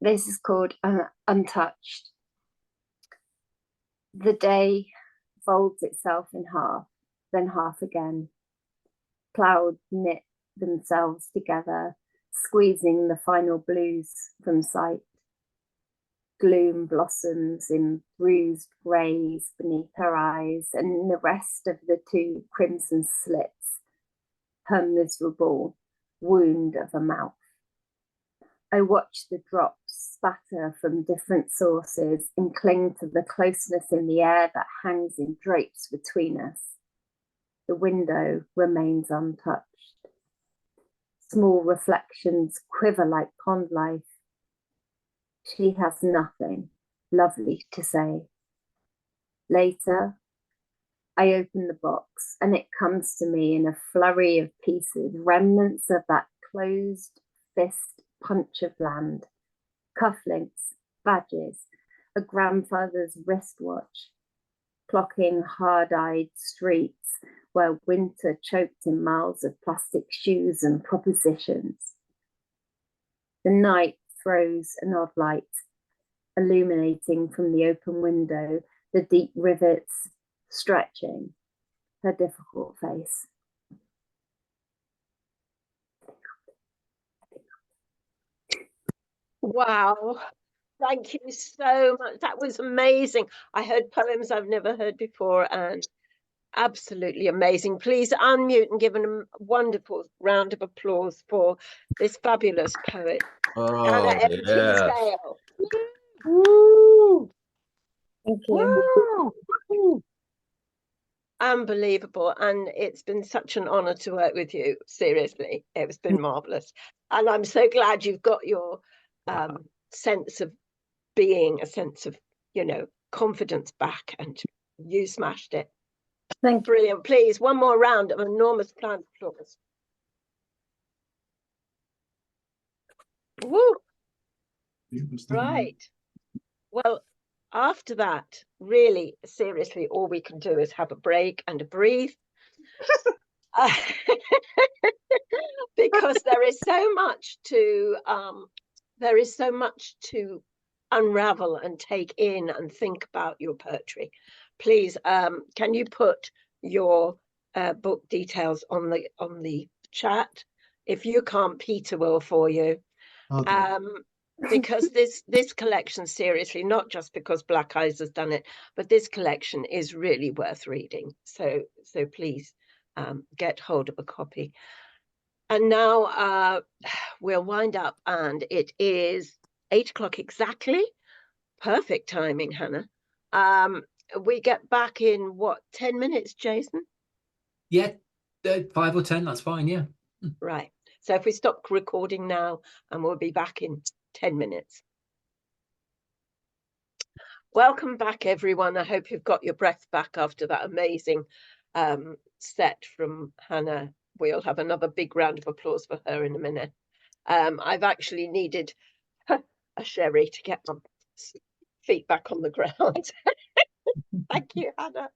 This is called Untouched. The day folds itself in half, then half again. Clouds knit themselves together, squeezing the final blues from sight. Gloom blossoms in bruised greys beneath her eyes, and in the rest of the two crimson slits, her miserable wound of a mouth. I watch the drops spatter from different sources and cling to the closeness in the air that hangs in drapes between us. The window remains untouched. Small reflections quiver like pond life. She has nothing lovely to say. Later, I open the box and it comes to me in a flurry of pieces, remnants of that closed fist punch of land, cufflinks, badges, a grandfather's wristwatch, clocking hard-eyed streets where winter choked in miles of plastic shoes and propositions. The night throws an odd light, illuminating from the open window the deep rivets stretching her difficult face. Wow. Thank you so much. That was amazing. I heard poems I've never heard before, and absolutely amazing. Please unmute and give a wonderful round of applause for this fabulous poet, Hannah M Teasdale. Woo! Thank you. Woo! Unbelievable. And it's been such an honor to work with you. Seriously, it's been marvelous. And I'm so glad you've got your sense of being, a sense of, confidence back, and you smashed it. Thank you. Brilliant. Please, one more round of enormous plant applause. Woo! Right. Well, after that, really, seriously, all we can do is have a break and a breathe. Because there is so much to unravel and take in and think about your poetry. Please, can you put your book details on the chat? If you can't, Peter will for you. Okay. Because this collection, seriously, not just because Black Eyes has done it, but this collection is really worth reading. So please get hold of a copy. And now we'll wind up, and it is 8 o'clock exactly. Perfect timing, Hannah. We get back in what, 10 minutes, Jason? Yeah, 5 or 10, that's fine, yeah. Right. So if we stop recording now, and we'll be back in 10 minutes. Welcome back, everyone. I hope you've got your breath back after that amazing set from Hannah. We'll have another big round of applause for her in a minute. I've actually needed a sherry to get my feet back on the ground. Thank you, Hannah.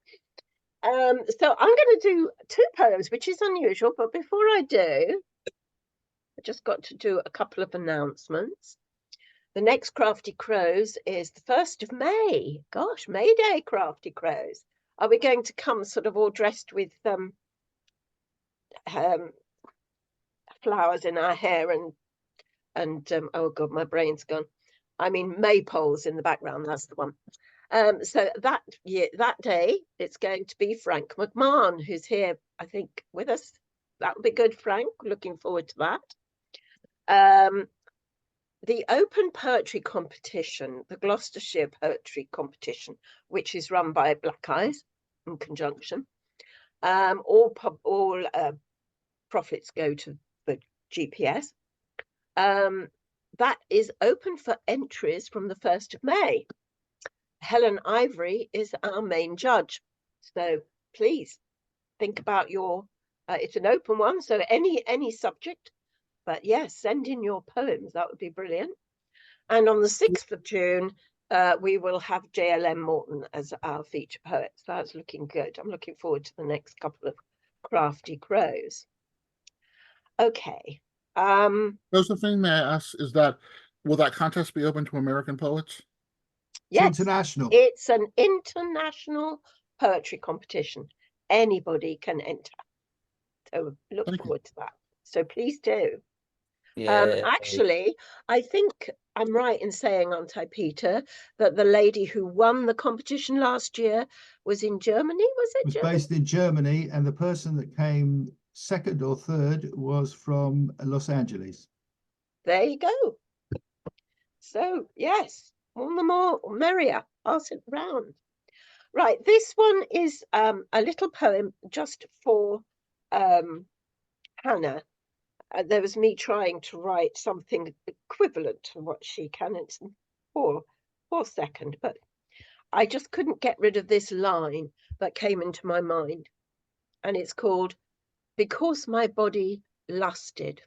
So I'm going to do 2 poems, which is unusual, but before I do, I just got to do a couple of announcements. The next Crafty Crows is the 1st of May. Gosh, May Day, Crafty Crows. Are we going to come sort of all dressed with flowers in our hair and oh God, my brain's gone. I mean, maypoles in the background, that's the one. So that day, it's going to be Frank McMahon, who's here, I think, with us. That would be good, Frank. Looking forward to that. The Open Poetry Competition, the Gloucestershire Poetry Competition, which is run by Black Eyes in conjunction. All profits go to the GPS. That is open for entries from the 1st of May. Helen Ivory is our main judge. So please think about your, it's an open one, so any subject, but yes, send in your poems. That would be brilliant. And on the 6th of June, we will have JLM Morton as our feature poet. So that's looking good. I'm looking forward to the next couple of Crafty Crows. Okay. Josephine, may I ask, will that contest be open to American poets? Yes, it's international. It's an international poetry competition. Anybody can enter. So look forward to that. So please do. Actually, I think I'm right in saying, aren't I, Peter, that the lady who won the competition last year was in Germany, was it? It was based in Germany, and the person that came second or third was from Los Angeles. There you go. So, yes, all the more merrier. Pass it round. Right, this one is a little poem just for Hannah. There was me trying to write something equivalent to what she can. It's poor second, but I just couldn't get rid of this line that came into my mind. And it's called Because My Body Lusted.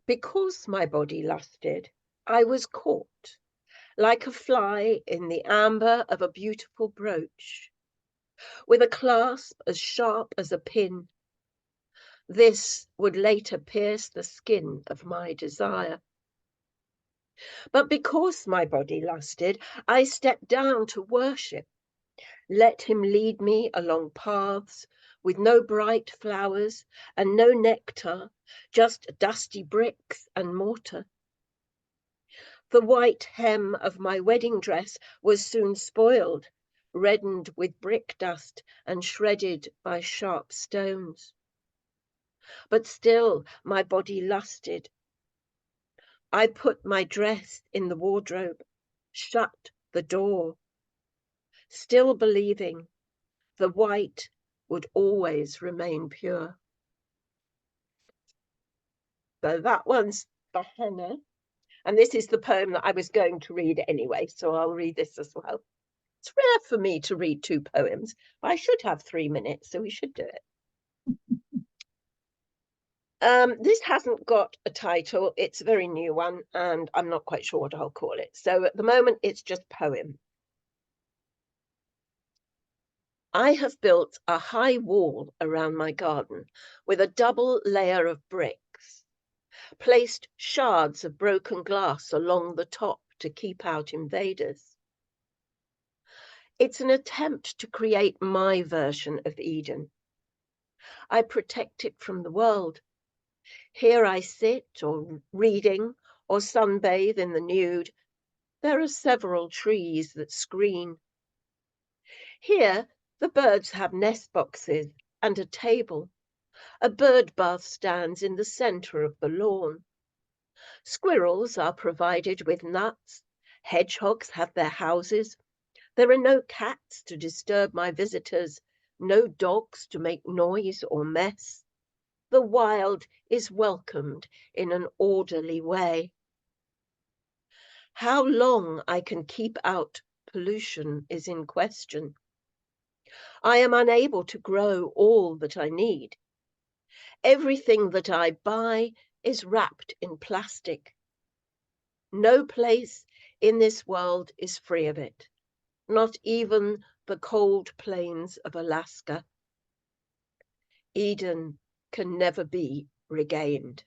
Because my body lusted, I was caught like a fly in the amber of a beautiful brooch, with a clasp as sharp as a pin. This would later pierce the skin of my desire. But because my body lusted, I stepped down to worship, let him lead me along paths with no bright flowers and no nectar, just dusty bricks and mortar. The white hem of my wedding dress was soon spoiled, reddened with brick dust and shredded by sharp stones. But still my body lusted. I put my dress in the wardrobe, shut the door, still believing the white would always remain pure. So that one's for Hannah. And this is the poem that I was going to read anyway, so I'll read this as well. It's rare for me to read 2 poems, but I should have 3 minutes, so we should do it. This hasn't got a title. It's a very new one, and I'm not quite sure what I'll call it. So at the moment, it's just poem. I have built a high wall around my garden with a double layer of bricks, placed shards of broken glass along the top to keep out invaders. It's an attempt to create my version of Eden. I protect it from the world. Here I sit, or reading, or sunbathe in the nude. There are several trees that screen. Here, the birds have nest boxes and a table. A bird bath stands in the center of the lawn. Squirrels are provided with nuts. Hedgehogs have their houses. There are no cats to disturb my visitors, no dogs to make noise or mess. The wild is welcomed in an orderly way. How long I can keep out pollution is in question. I am unable to grow all that I need. Everything that I buy is wrapped in plastic. No place in this world is free of it, not even the cold plains of Alaska. Eden can never be regained.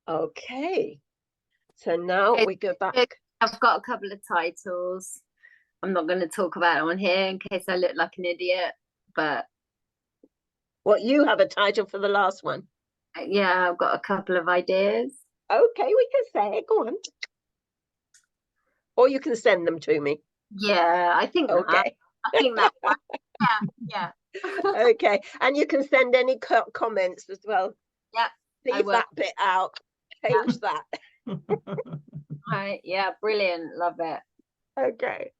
Okay, so now we go back. I've got a couple of titles. I'm not going to talk about them on here in case I look like an idiot, but... What, you have a title for the last one? Yeah, I've got a couple of ideas. Okay, we can say it, go on. Or you can send them to me. Yeah, I think okay. I think that one. Yeah. Okay, and you can send any comments as well. Yeah. Leave that bit out. Change that. Right, yeah, brilliant. Love it. Okay.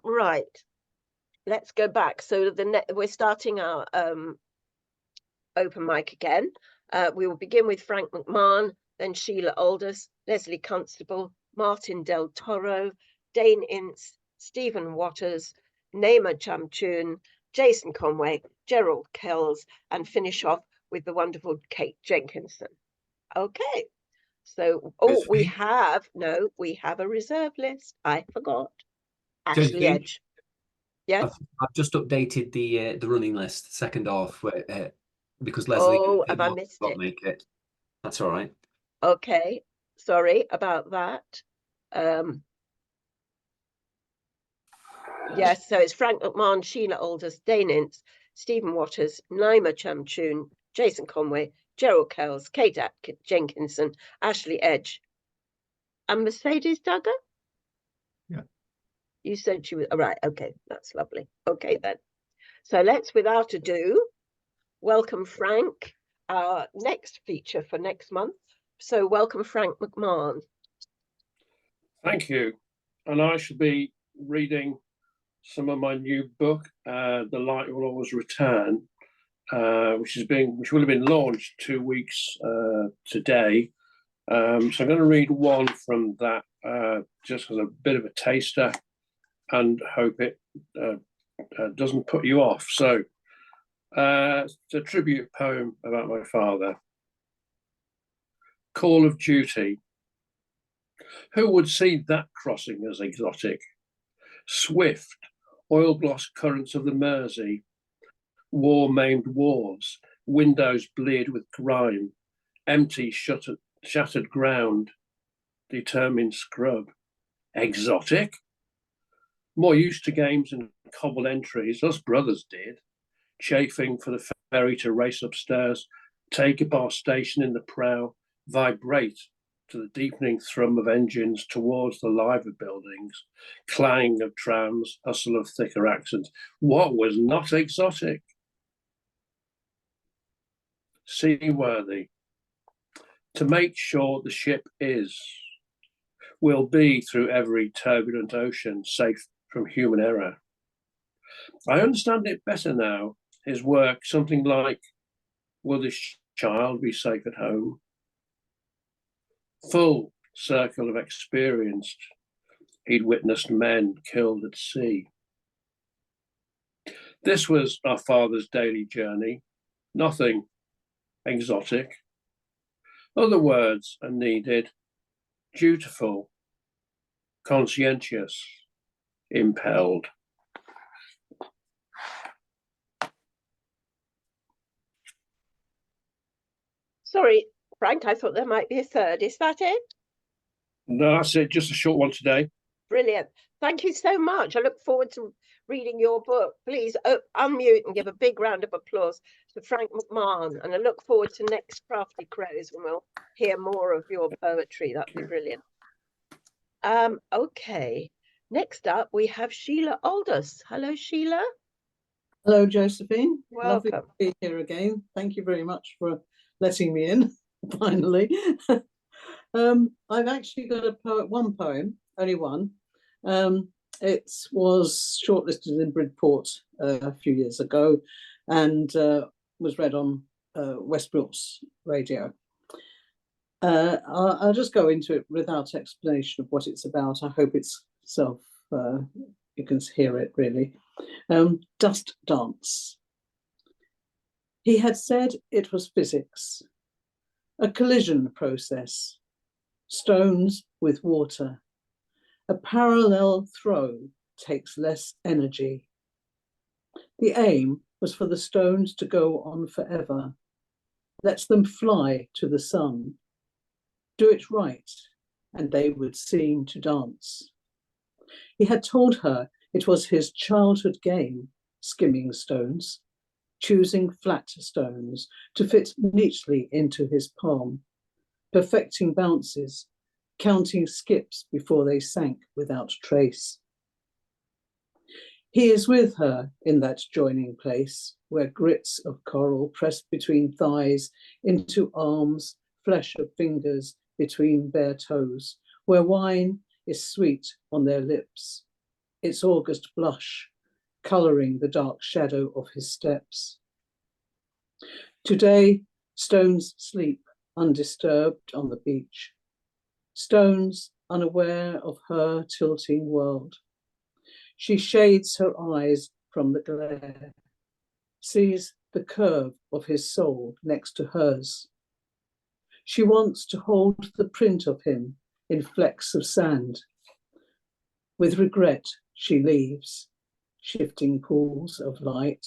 Right. Let's go back. So we're starting our open mic again. We will begin with Frank McMahon, then Sheila Aldous, Leslie Constable, Martin Del Toro, Dane Ince, Stephen Waters, Naima Chamchun, Jason Conway, Gerald Kells, and finish off with the wonderful Kate Jenkinson. Okay, so we have a reserve list. I forgot. Ashley Edge. Yes, I've just updated the running list, second half, because Leslie have I missed it? Make it. That's all right. Okay, sorry about that. Yes, so it's Frank McMahon, Sheila Aldous, Dane Ince, Stephen Waters, Naima Chamchun, Jason Conway, Gerald Kells, Kate Jenkinson, Ashley Edge, and Mercedes Duggar? Yeah. You said she was, all right, okay, that's lovely. Okay then. So let's, without ado, welcome Frank, our next feature for next month. So welcome Frank McMahon. Thank you. And I shall be reading some of my new book, The Light Will Always Return, which will have been launched 2 weeks today. So I'm going to read one from that just as a bit of a taster and hope it doesn't put you off. So it's a tribute poem about my father. Call of Duty. Who would see that crossing as exotic? Swift, oil-gloss currents of the Mersey, war-maimed wharves, windows bleared with grime, empty, shattered ground, determined scrub. Exotic? More used to games and cobble entries, us brothers did, chafing for the ferry to race upstairs, take up our station in the prow, vibrate to the deepening thrum of engines towards the liver buildings, clang of trams, hustle of thicker accents. What was not exotic? Seaworthy. To make sure the ship will be through every turbulent ocean, safe from human error. I understand it better now, his work, something like, will this child be safe at home? Full circle of experience. He'd witnessed men killed at sea. This was our father's daily journey. Nothing exotic. Other words are needed. Dutiful, conscientious, impelled. Sorry, Frank, I thought there might be a third. Is that it? No, that's it. Just a short one today. Brilliant. Thank you so much. I look forward to reading your book. Please unmute and give a big round of applause to Frank McMahon. And I look forward to next Crafty Crows when we'll hear more of your poetry. That'd be brilliant. Okay. Next up, we have Sheila Aldous. Hello, Sheila. Hello, Josephine. Welcome. Lovely to be here again. Thank you very much for letting me in, finally. I've actually got one poem, only one. It was shortlisted in Bridport a few years ago and was read on West Brook's radio. I'll just go into it without explanation of what it's about. I hope it's you can hear it really. Dust Dance. He had said it was physics, a collision process, stones with water. A parallel throw takes less energy. The aim was for the stones to go on forever. Let them fly to the sun. Do it right, and they would seem to dance. He had told her it was his childhood game, skimming stones, choosing flat stones to fit neatly into his palm, perfecting bounces, counting skips before they sank without trace. He is with her in that joining place where grits of coral press between thighs into arms, flesh of fingers between bare toes, where wine is sweet on their lips, its August blush colouring the dark shadow of his steps. Today, stones sleep undisturbed on the beach. Stones unaware of her tilting world. She shades her eyes from the glare, sees the curve of his soul next to hers. She wants to hold the print of him in flecks of sand. With regret, she leaves, shifting pools of light.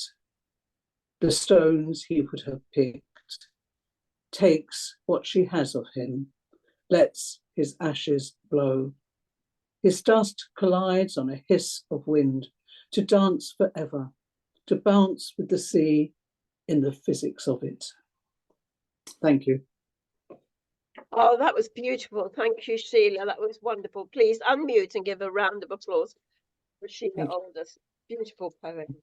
The stones he would have picked, takes what she has of him, lets his ashes blow. His dust collides on a hiss of wind, to dance forever, to bounce with the sea in the physics of it. Thank you. Oh, that was beautiful. Thank you, Sheila. That was wonderful. Please unmute and give a round of applause for Sheila Aldous. Beautiful poem.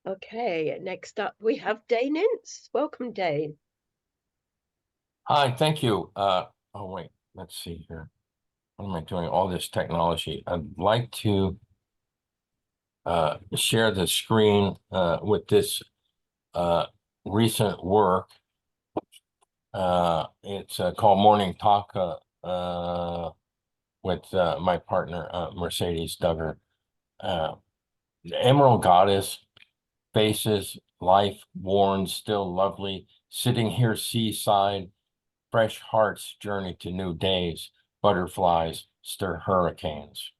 Okay, next up we have Dane Ince. Welcome, Dane. Hi, thank you. Oh, wait, let's see here. What am I doing? All this technology. I'd like to share the screen with this recent work. It's called Morning Talk with my partner, Mercedes Duggar. The Emerald Goddess, faces, life worn, still lovely, sitting here seaside, fresh hearts journey to new days, butterflies stir hurricanes.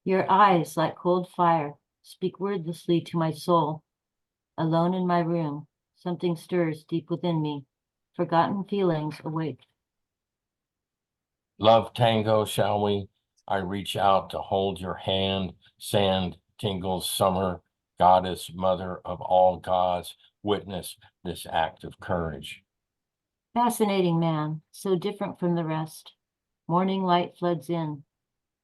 Your eyes, like cold fire, speak wordlessly to my soul. Alone in my room, something stirs deep within me, forgotten feelings awake. Love tango, shall we? I reach out to hold your hand, sand tingles summer, goddess, mother of all gods, witness this act of courage. Fascinating man, so different from the rest. Morning light floods in.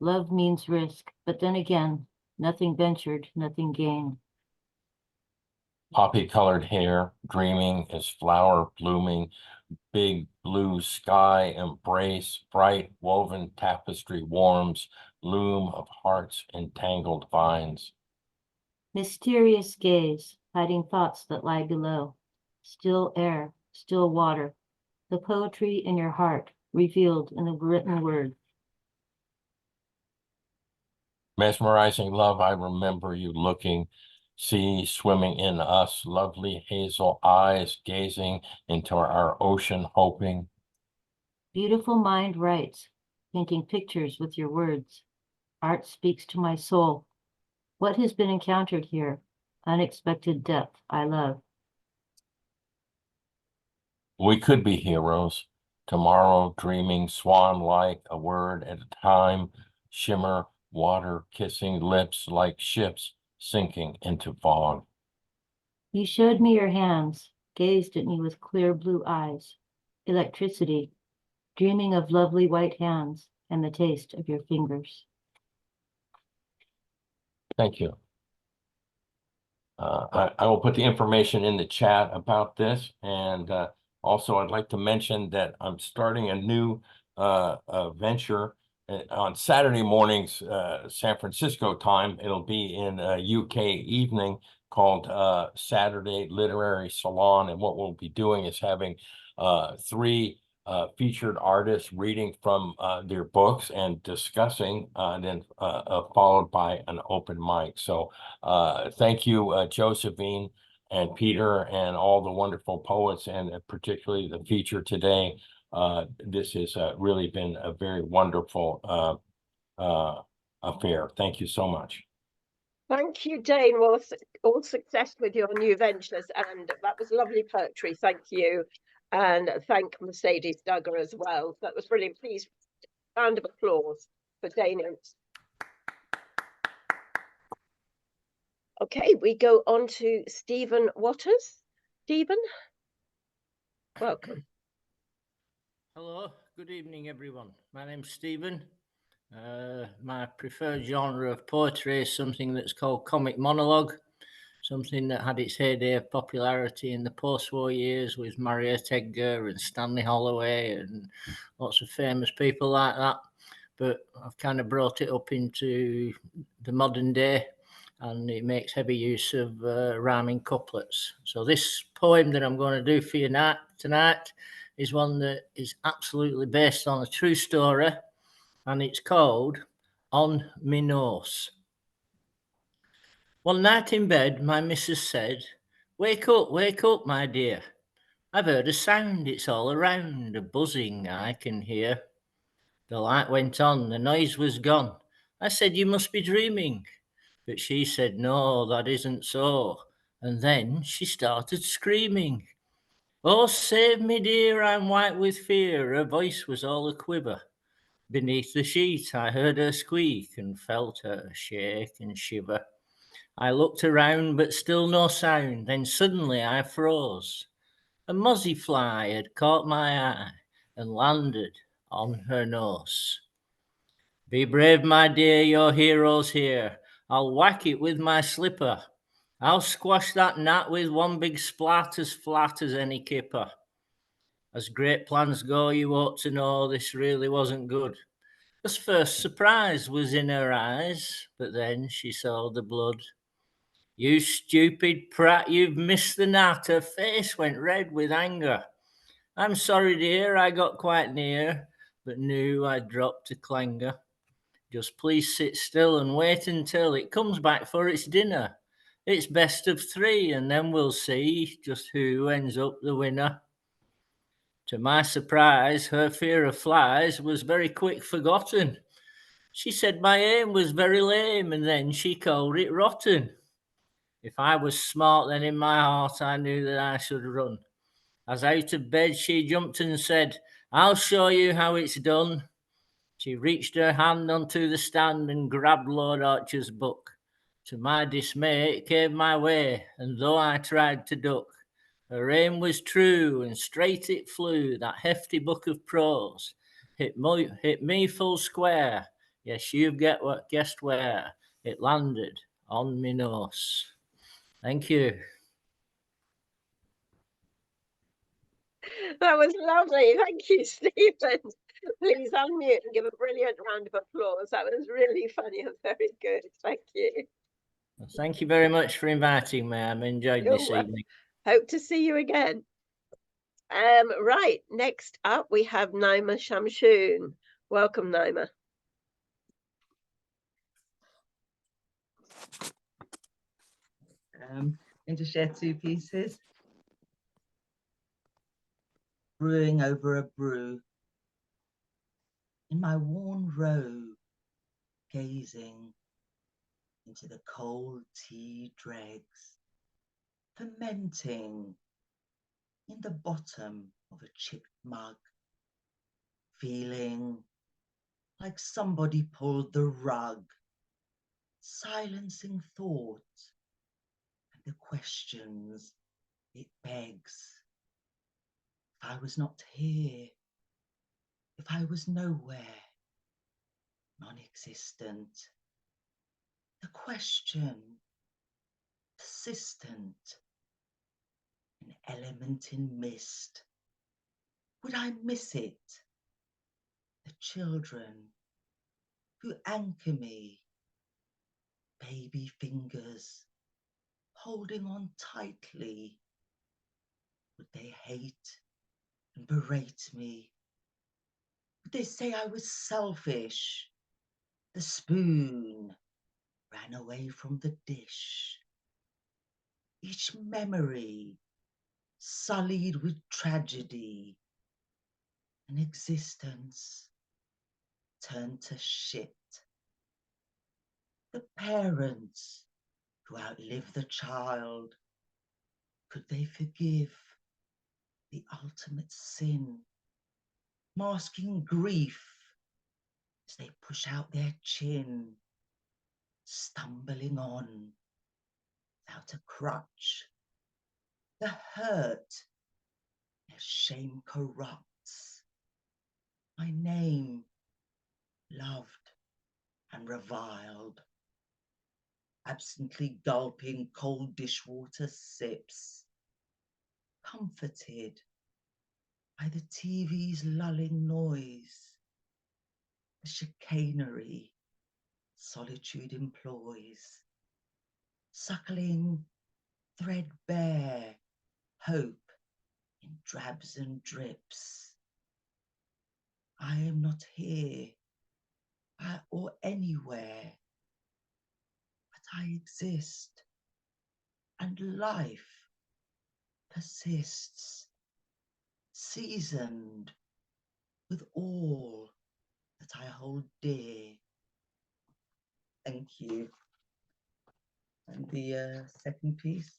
Love means risk, but then again, nothing ventured, nothing gained. Poppy-colored hair, dreaming as flower blooming, big blue sky embrace, bright woven tapestry warms, loom of hearts entangled vines. Mysterious gaze, hiding thoughts that lie below. Still air, still water, the poetry in your heart revealed in the written word. Mesmerizing love, I remember you looking, sea swimming in us, lovely hazel eyes gazing into our ocean, hoping. Beautiful mind writes, painting pictures with your words. Art speaks to my soul. What has been encountered here? Unexpected depth, I love. We could be heroes. Tomorrow, dreaming swan-like, a word at a time, shimmer, water kissing lips like ships sinking into fog. You showed me your hands, gazed at me with clear blue eyes. Electricity, dreaming of lovely white hands and the taste of your fingers. Thank you. I will put the information in the chat about this. And also, I'd like to mention that I'm starting a new venture on Saturday mornings, San Francisco time. It'll be in UK evening called Saturday Literary Salon. And what we'll be doing is having 3 featured artists reading from their books and discussing, and then followed by an open mic. So thank you, Josephine and Peter and all the wonderful poets, and particularly the feature today. This has really been a very wonderful affair. Thank you so much. Thank you, Dane. Well, all success with your new ventures, and that was lovely poetry. Thank you. And thank Mercedes Duggar as well. That was brilliant. Please, round of applause for Dane Ince. Okay, we go on to Stephen Waters. Stephen, welcome. Hello, good evening, everyone. My name's Stephen. My preferred genre of poetry is something that's called comic monologue. Something that had its heyday of popularity in the post-war years with Mariette Edgar and Stanley Holloway and lots of famous people like that. But I've kind of brought it up into the modern day. and it makes heavy use of rhyming couplets. So this poem that I'm going to do for you tonight is one that is absolutely based on a true story, and it's called On Me Nose. One night in bed, my missus said, wake up, my dear. I've heard a sound, it's all around, a buzzing I can hear. The light went on, the noise was gone. I said, you must be dreaming. But she said, no, that isn't so. And then she started screaming. Oh, save me, dear, I'm white with fear. Her voice was all a quiver. Beneath the sheet I heard her squeak and felt her shake and shiver. I looked around, but still no sound. Then suddenly I froze. A mozzie fly had caught my eye and landed on her nose. Be brave, my dear, your hero's here. I'll whack it with my slipper. I'll squash that gnat with one big splat as flat as any kipper. As great plans go, you ought to know this really wasn't good. As first surprise was in her eyes, but then she saw the blood. You stupid prat, you've missed the gnat. Her face went red with anger. I'm sorry, dear, I got quite near, but knew I'd dropped a clanger. Just please sit still and wait until it comes back for its dinner. It's best of three, and then we'll see just who ends up the winner. To my surprise, her fear of flies was very quick forgotten. She said my aim was very lame, and then she called it rotten. If I was smart, then in my heart I knew that I should run. As out of bed she jumped and said, I'll show you how it's done. She reached her hand onto the stand and grabbed Lord Archer's book. To my dismay, it came my way, and though I tried to duck, her aim was true, and straight it flew, that hefty book of prose. Hit me full square. Yes, you've guessed where. It landed on me nose. Thank you. That was lovely. Thank you, Stephen. Please unmute and give a brilliant round of applause. That was really funny and very good. Thank you. Well, thank you very much for inviting me. I've enjoyed this evening. Hope to see you again. Right, next up we have Naima Shamshoon. Welcome, Naima. Going to share two pieces. Brewing over a brew. In my worn robe, gazing into the cold tea dregs, fermenting in the bottom of a chipped mug, feeling like somebody pulled the rug, silencing thought and the questions it begs. If I was not here, if I was nowhere, non-existent, the question, persistent, an element in mist, would I miss it? The children who anchor me, baby fingers holding on tightly, would they hate and berate me? Would they say I was selfish? The spoon ran away from the dish. Each memory sullied with tragedy, an existence turned to shit. The parents who outlive the child, could they forgive the ultimate sin, masking grief as they push out their chin, stumbling on without a crutch? The hurt their shame corrupts. My name loved and reviled, absently gulping cold dishwater sips, comforted by the TV's lulling noise, the chicanery solitude employs. suckling threadbare hope in drabs and drips. I am not here or anywhere, but I exist, and life persists, seasoned with all that I hold dear. Thank you. And the second piece,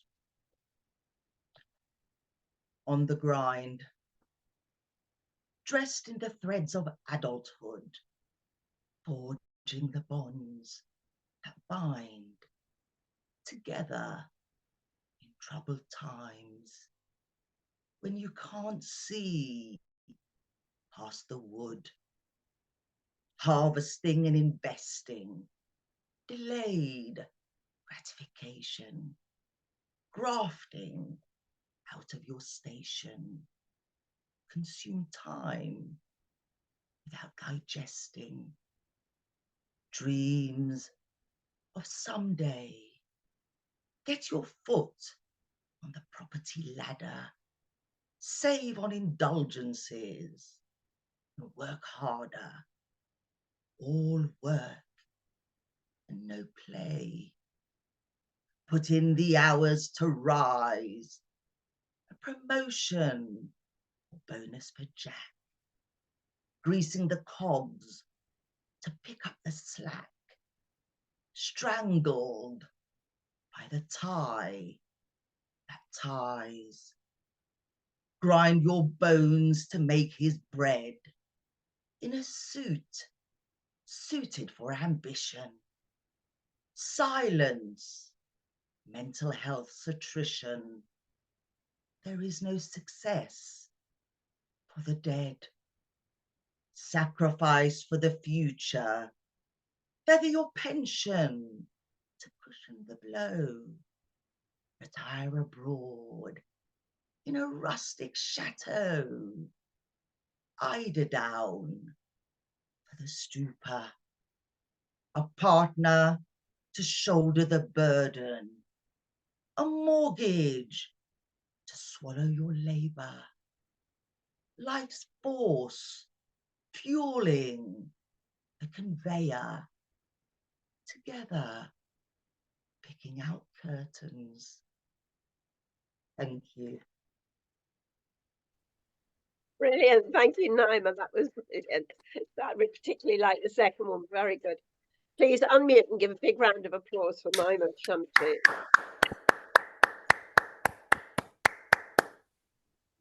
On the Grind. Dressed in the threads of adulthood, forging the bonds that bind together in troubled times, when you can't see past the wood, harvesting and investing, delayed gratification, grafting out of your station, consume time without digesting, dreams of someday. Get your foot on the property ladder, save on indulgences, and work harder. All work and no play. Put in the hours to rise, a promotion or bonus for Jack, greasing the cogs to pick up the slack, strangled by the tie that ties. Grind your bones to make his bread in a suit suited for ambition. Silence, mental health's attrition. There is no success for the dead. Sacrifice for the future. Feather your pension to cushion the blow. Retire abroad in a rustic chateau. Eiderdown for the stupor. A partner to shoulder the burden. A mortgage to swallow your labour. Life's force fueling the conveyor. Together, picking out curtains. Thank you. Brilliant. Thank you, Naima. That was brilliant. I particularly like the second one. Very good. Please unmute and give a big round of applause for Naima Shumtu.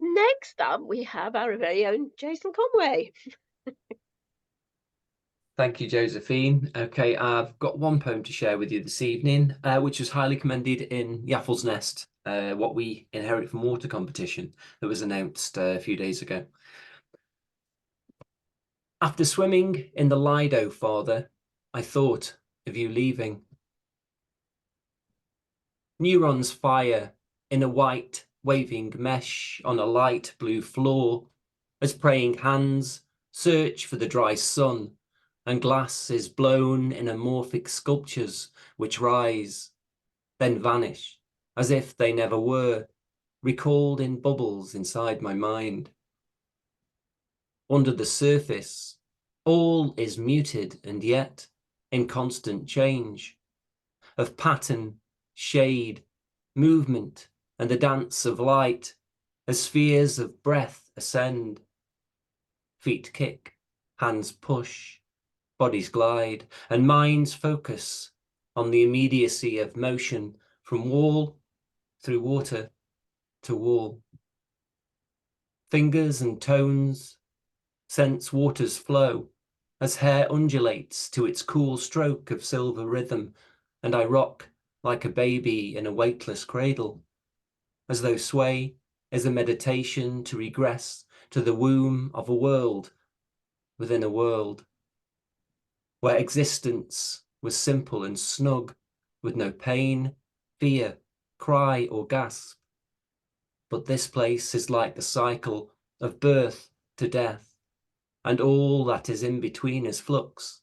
Next up, we have our very own Jason Conway. Thank you, Josephine. Okay, I've got one poem to share with you this evening, which was highly commended in Yaffle's Nest, What We Inherit from Water competition that was announced a few days ago. After swimming in the Lido, Father, I thought of you leaving. Neurons fire in a white waving mesh on a light blue floor as praying hands search for the dry sun, and glass is blown in amorphic sculptures which rise, then vanish as if they never were, recalled in bubbles inside my mind. Under the surface, all is muted and yet in constant change, of pattern, shade, movement, and the dance of light as spheres of breath ascend. Feet kick, hands push, bodies glide, and minds focus on the immediacy of motion from wall through water to wall. Fingers and tones sense water's flow as hair undulates to its cool stroke of silver rhythm, and I rock like a baby in a weightless cradle, as though sway is a meditation to regress to the womb of a world within a world, where existence was simple and snug, with no pain, fear, cry or gasp. But this place is like the cycle of birth to death, and all that is in between is flux,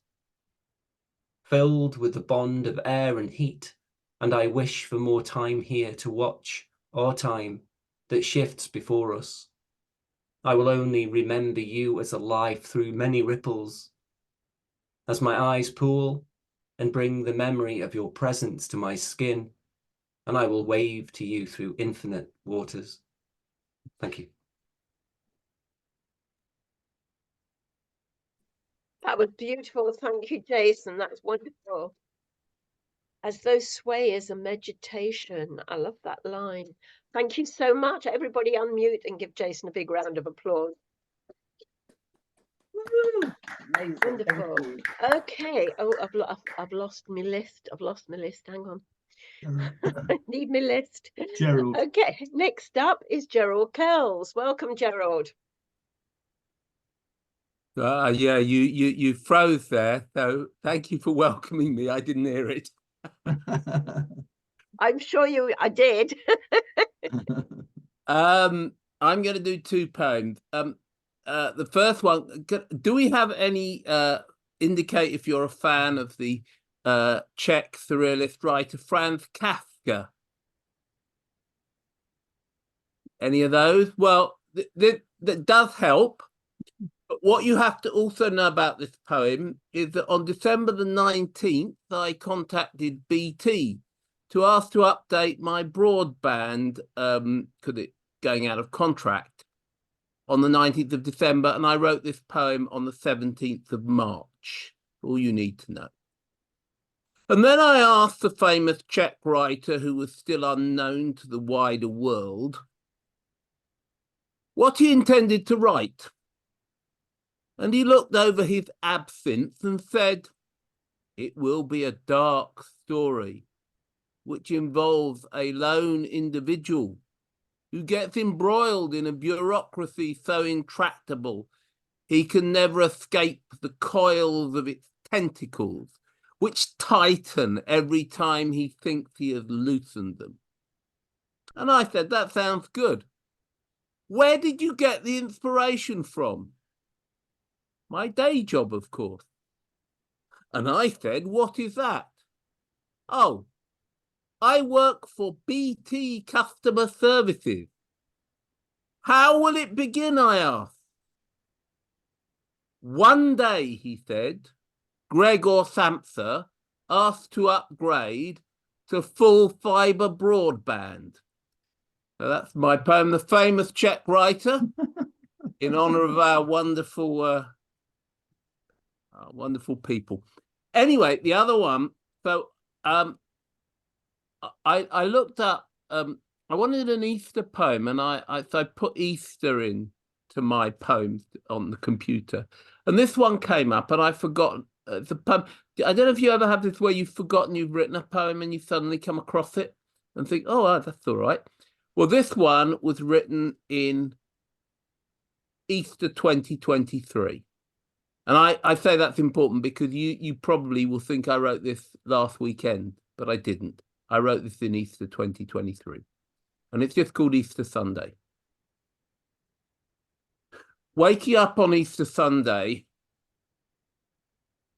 filled with the bond of air and heat, and I wish for more time here to watch our time that shifts before us. I will only remember you as alive through many ripples, as my eyes pool and bring the memory of your presence to my skin, and I will wave to you through infinite waters. Thank you. That was beautiful. Thank you, Jason. That's wonderful. As though sway is a meditation. I love that line. Thank you so much. Everybody unmute and give Jason a big round of applause. Woo! Amazing. Wonderful. Okay. Oh, I've lost my list. I've lost my list. Hang on. I need my list. Gerald. Okay. Next up is Gerald Curls. Welcome, Gerald. Yeah, you froze there. So thank you for welcoming me. I didn't hear it. I'm sure I did. I'm going to do 2 poems. The first one, do we have any indicate if you're a fan of the Czech surrealist writer Franz Kafka? Any of those? Well, that does help. But what you have to also know about this poem is that on December the 19th, I contacted BT to ask to update my broadband because it's going out of contract on the 19th of December, and I wrote this poem on the 17th of March. All you need to know. And then I asked the famous Czech writer, who was still unknown to the wider world, what he intended to write. And he looked over his absinthe and said, "It will be a dark story, which involves a lone individual who gets embroiled in a bureaucracy so intractable he can never escape the coils of its tentacles, which tighten every time he thinks he has loosened them." And I said, "That sounds good. Where did you get the inspiration from?" "My day job, of course." And I said, "What is that?" "Oh, I work for BT Customer Services." "How will it begin?" I asked. "One day," he said, "Gregor Samsa asked to upgrade to full fibre broadband." So that's my poem, The Famous Czech Writer, in honour of our wonderful people. Anyway, the other one. So I looked up. I wanted an Easter poem, and I put Easter in to my poems on the computer, and this one came up, and I forgot the poem. I don't know if you ever have this where you've forgotten you've written a poem and you suddenly come across it and think, "Oh, that's all right." Well, this one was written in Easter 2023. And I say that's important because you probably will think I wrote this last weekend, but I didn't. I wrote this in Easter 2023. And it's just called Easter Sunday. Waking up on Easter Sunday,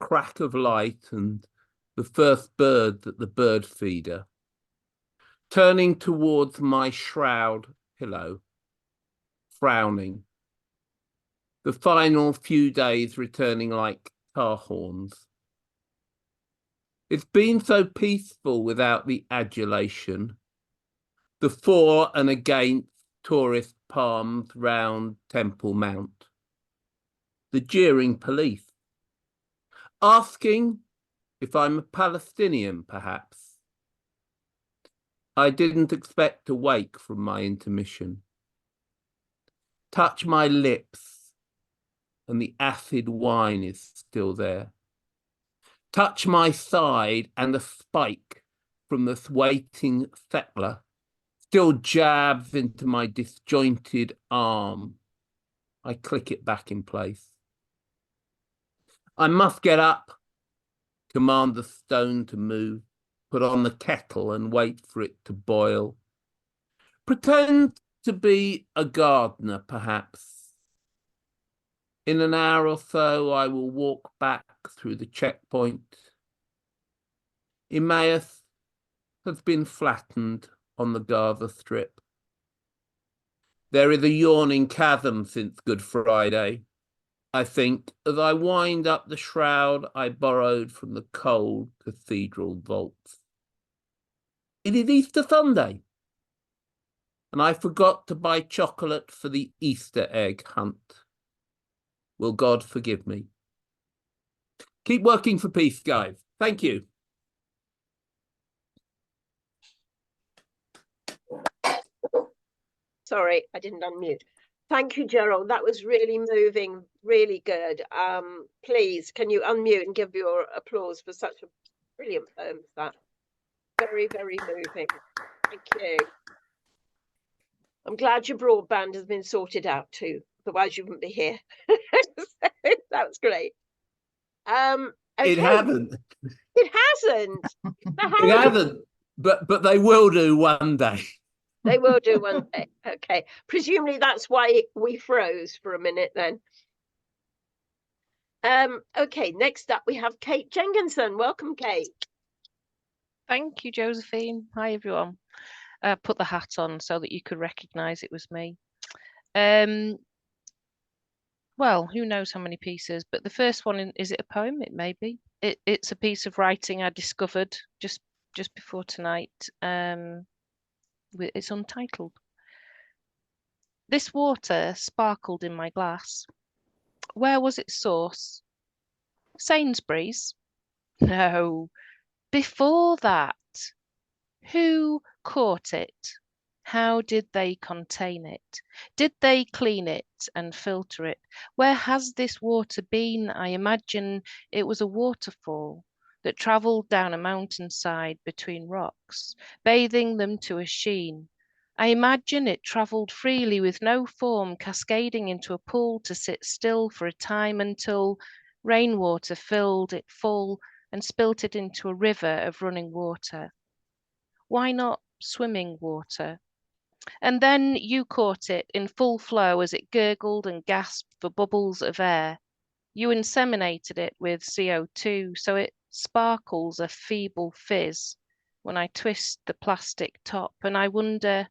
crack of light and the first bird at the bird feeder, turning towards my shroud pillow, frowning. The final few days returning like car horns. It's been so peaceful without the adulation, the for and against tourist palms round Temple Mount, the jeering police, asking if I'm a Palestinian, perhaps. I didn't expect to wake from my intermission. Touch my lips, and the acid wine is still there. Touch my side, and the spike from the waiting settler still jabs into my disjointed arm. I click it back in place. I must get up, command the stone to move, put on the kettle and wait for it to boil. Pretend to be a gardener, perhaps. In an hour or so, I will walk back through the checkpoint. Emmaus, has been flattened on the Gaza Strip. There is a yawning chasm since Good Friday, I think, as I wind up the shroud I borrowed from the cold cathedral vaults. It is Easter Sunday, and I forgot to buy chocolate for the Easter egg hunt. Will God forgive me? Keep working for peace, guys. Thank you. Sorry, I didn't unmute. Thank you, Gerald. That was really moving, really good. Please, can you unmute and give your applause for such a brilliant poem? That very, very moving. Thank you. I'm glad your broadband has been sorted out too. Otherwise, you wouldn't be here. So, that was great. Okay. It hasn't. It hasn't. It hasn't. But they will do one day. They will do one day. Okay. Presumably that's why we froze for a minute then. Okay, next up we have Kate Jenkinson. Welcome, Kate. Thank you, Josephine. Hi, everyone. Put the hat on so that you could recognise it was me. Well, who knows how many pieces, but the first one, is it a poem? It may be. It's a piece of writing I discovered just before tonight. It's untitled. This water sparkled in my glass. Where was its source? Sainsbury's? No, before that. Who caught it? How did they contain it? Did they clean it and filter it? Where has this water been? I imagine it was a waterfall that travelled down a mountainside between rocks, bathing them to a sheen. I imagine it travelled freely with no form, cascading into a pool to sit still for a time until rainwater filled it full and spilt it into a river of running water. Why not swimming water? And then you caught it in full flow as it gurgled and gasped for bubbles of air. You inseminated it with CO2, so it sparkles a feeble fizz when I twist the plastic top, and I wonder,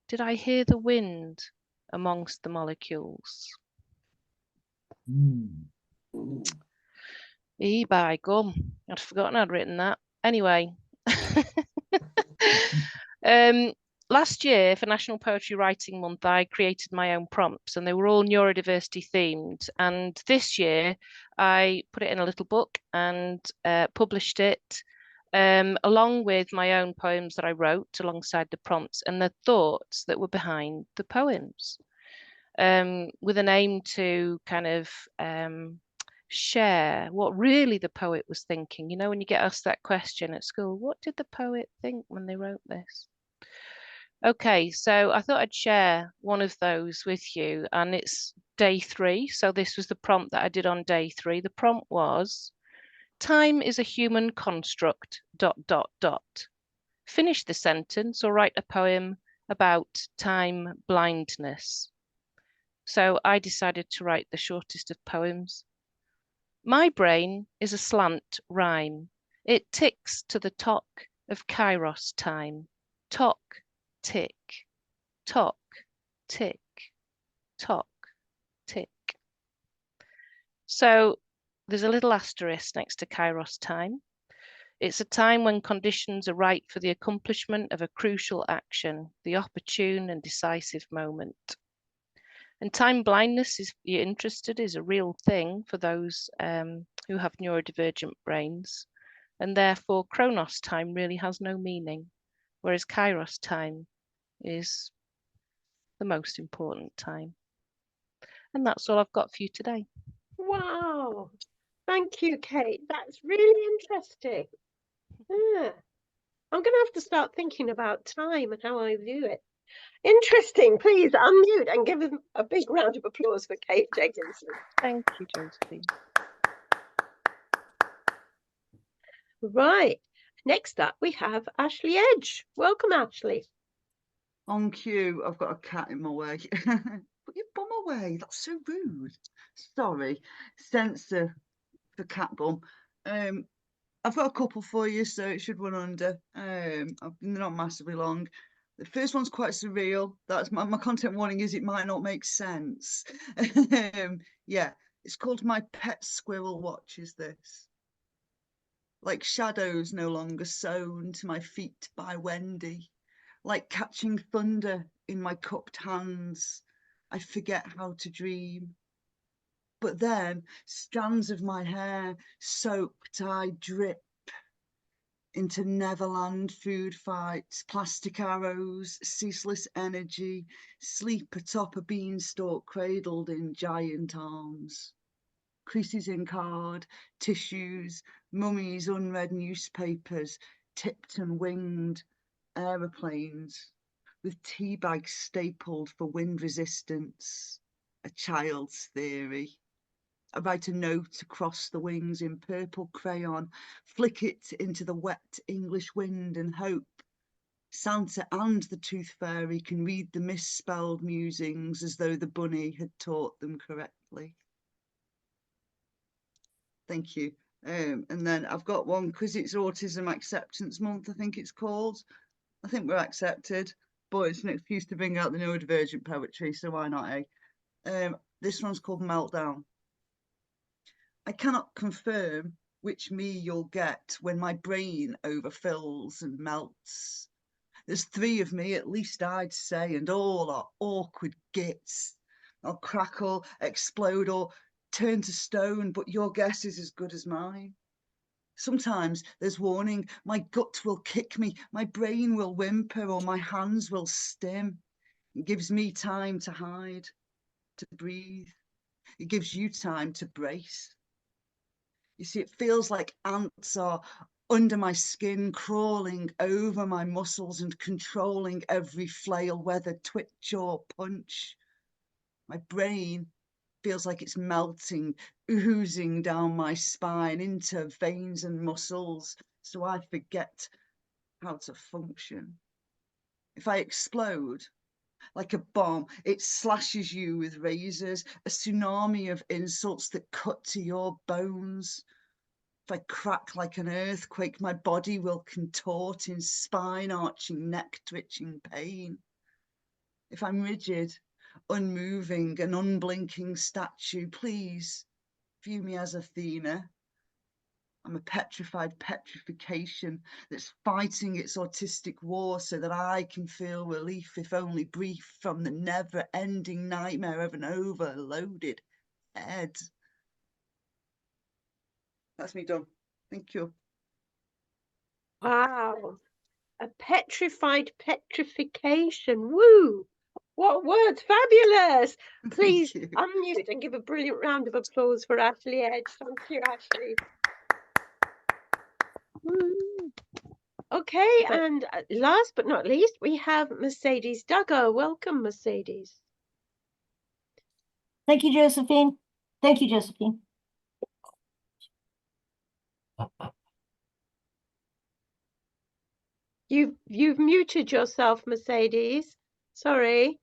did I hear the wind amongst the molecules? By gum, I'd forgotten I'd written that. Anyway. Last year for National Poetry Writing Month, I created my own prompts and they were all neurodiversity themed. And this year I put it in a little book and published it along with my own poems that I wrote alongside the prompts and the thoughts that were behind the poems, with an aim to kind of share what really the poet was thinking. You know, when you get asked that question at school, what did the poet think when they wrote this? Okay, so I thought I'd share one of those with you, and it's day 3. So this was the prompt that I did on day 3. The prompt was, time is a human construct, ... Finish the sentence or write a poem about time blindness. So I decided to write the shortest of poems. My brain is a slant rhyme. It ticks to the talk of Kairos time. Talk, tick, tock, tick, tock, tick. So there's a little asterisk next to Kairos time. It's a time when conditions are right for the accomplishment of a crucial action, the opportune and decisive moment. And time blindness, if you're interested, is a real thing for those who have neurodivergent brains. And therefore, Chronos time really has no meaning, whereas Kairos time is the most important time. And that's all I've got for you today. Wow. Thank you, Kate. That's really interesting. Yeah. I'm going to have to start thinking about time and how I view it. Interesting. Please unmute and give them a big round of applause for Kate Jenkinson. Thank you, Josephine. Right. Next up, we have Ashley Edge. Welcome, Ashley. On cue, I've got a cat in my way. Put your bum away. That's so rude. Sorry. Censor for cat bum. I've got a couple for you, so it should run under. They're not massively long. The first one's quite surreal. That's my content warning is it might not make sense. Yeah, it's called My Pet Squirrel Watches This. Like shadows no longer sewn to my feet by Wendy, like catching thunder in my cupped hands, I forget how to dream. But then strands of my hair soaked, I drip into Neverland food fights, plastic arrows, ceaseless energy, sleep atop a beanstalk cradled in giant arms. Creases in card, tissues, mummies, unread newspapers, tipped and winged aeroplanes, with tea bags stapled for wind resistance, a child's theory. I write a note across the wings in purple crayon, flick it into the wet English wind and hope Santa and the Tooth Fairy can read the misspelled musings as though the bunny had taught them correctly. Thank you. And then I've got one because it's Autism Acceptance Month, I think it's called. I think we're accepted, but it's an excuse to bring out the neurodivergent poetry, so why not, eh? This one's called Meltdown. I cannot confirm which me you'll get when my brain overfills and melts. There's 3 of me, at least I'd say, and all are awkward gits. I'll crackle, explode, or turn to stone, but your guess is as good as mine. Sometimes there's warning, my gut will kick me, my brain will whimper, or my hands will stim. It gives me time to hide, to breathe. It gives you time to brace. You see, it feels like ants are under my skin, crawling over my muscles and controlling every flail, whether twitch or punch. My brain feels like it's melting, oozing down my spine into veins and muscles, so I forget how to function. If I explode like a bomb, it slashes you with razors, a tsunami of insults that cut to your bones. If I crack like an earthquake, my body will contort in spine-arching, neck-twitching pain. If I'm rigid, unmoving, an unblinking statue, please view me as Athena. I'm a petrified petrification that's fighting its autistic war so that I can feel relief, if only brief, from the never-ending nightmare of an overloaded head. That's me done. Thank you. Wow. A petrified petrification. Woo! What words? Fabulous. Please unmute and give a brilliant round of applause for Ashley Edge. Thank you, Ashley. Woo. Okay, and last but not least, we have Mercedes Duggar. Welcome, Mercedes. Thank you, Josephine. Thank you, Josephine. You've muted yourself, Mercedes. Sorry.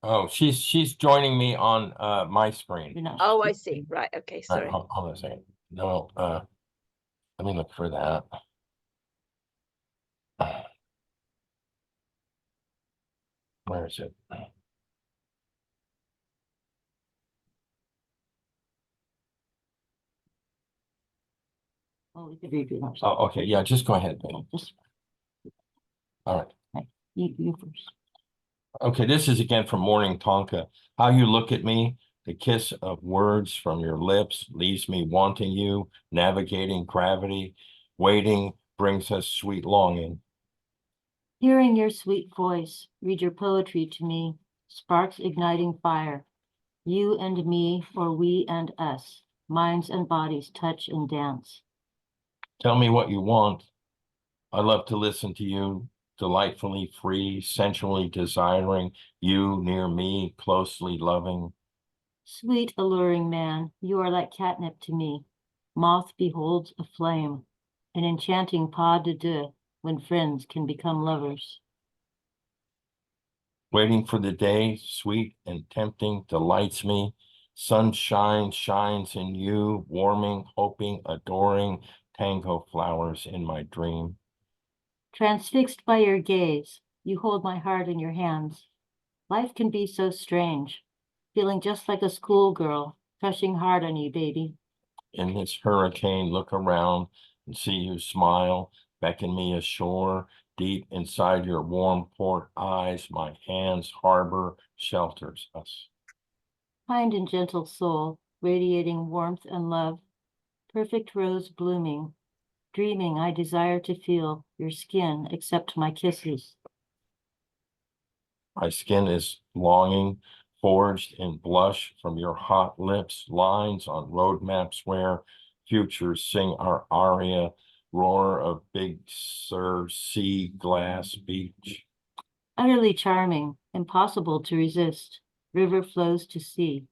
Oh, she's joining me on my screen. Oh, I see. Right. Okay. Sorry. Right, hold on a second. No, let me look for that. Where is it? Oh, okay. Yeah, just go ahead. All right. You first. Okay, this is again from Morning Tonka. How you look at me, the kiss of words from your lips leaves me wanting you, navigating gravity, waiting brings us sweet longing. Hearing your sweet voice, read your poetry to me, sparks igniting fire. You and me, or we and us, minds and bodies touch and dance. Tell me what you want. I love to listen to you, delightfully free, sensually desiring, you near me, closely loving. Sweet, alluring man, you are like catnip to me. Moth beholds a flame, an enchanting pas de deux when friends can become lovers. Waiting for the day, sweet and tempting, delights me. Sunshine shines in you, warming, hoping, adoring, tango flowers in my dream. Transfixed by your gaze, you hold my heart in your hands. Life can be so strange, feeling just like a schoolgirl, crushing hard on you, baby. In this hurricane, look around and see you smile, beckon me ashore. Deep inside your warm port eyes, my hands harbor shelters us. Kind and gentle soul, radiating warmth and love, perfect rose blooming, dreaming I desire to feel your skin accept my kisses. My skin is longing, forged in blush from your hot lips, lines on road maps where futures sing our aria, roar of Big Sur sea glass beach. Utterly charming, impossible to resist, river flows to sea.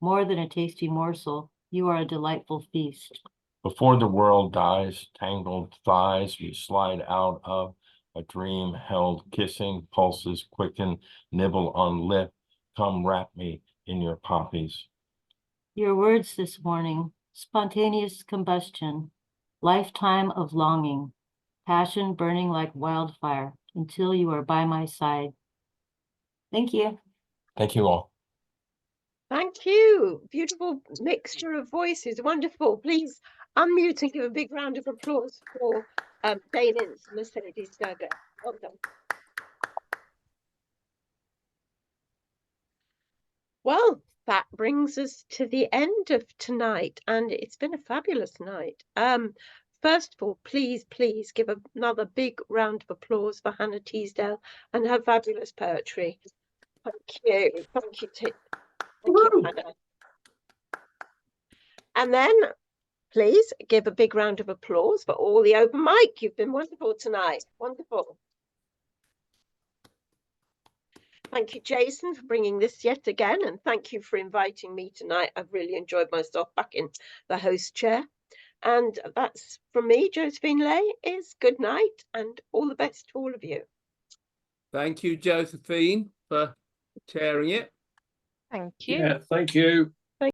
More than a tasty morsel, you are a delightful feast. Before the world dies, tangled thighs we slide out of, a dream held kissing, pulses quicken, nibble on lip, come wrap me in your poppies. Your words this morning, spontaneous combustion, lifetime of longing, passion burning like wildfire until you are by my side. Thank you. Thank you all. Thank you. Beautiful mixture of voices. Wonderful. Please unmute and give a big round of applause for Dane Ince and Mercedes Gerger. Well done. Well, that brings us to the end of tonight, and it's been a fabulous night. First of all, please give another big round of applause for Hannah Teasdale and her fabulous poetry. Thank you. Thank you, Hannah. And then please give a big round of applause for all the open mic. You've been wonderful tonight. Wonderful. Thank you, Jason, for bringing this yet again. And thank you for inviting me tonight. I've really enjoyed myself back in the host chair. And that's from me, Josephine Lay, is good night and all the best to all of you. Thank you, Josephine, for chairing it. Thank you. Yeah, thank you.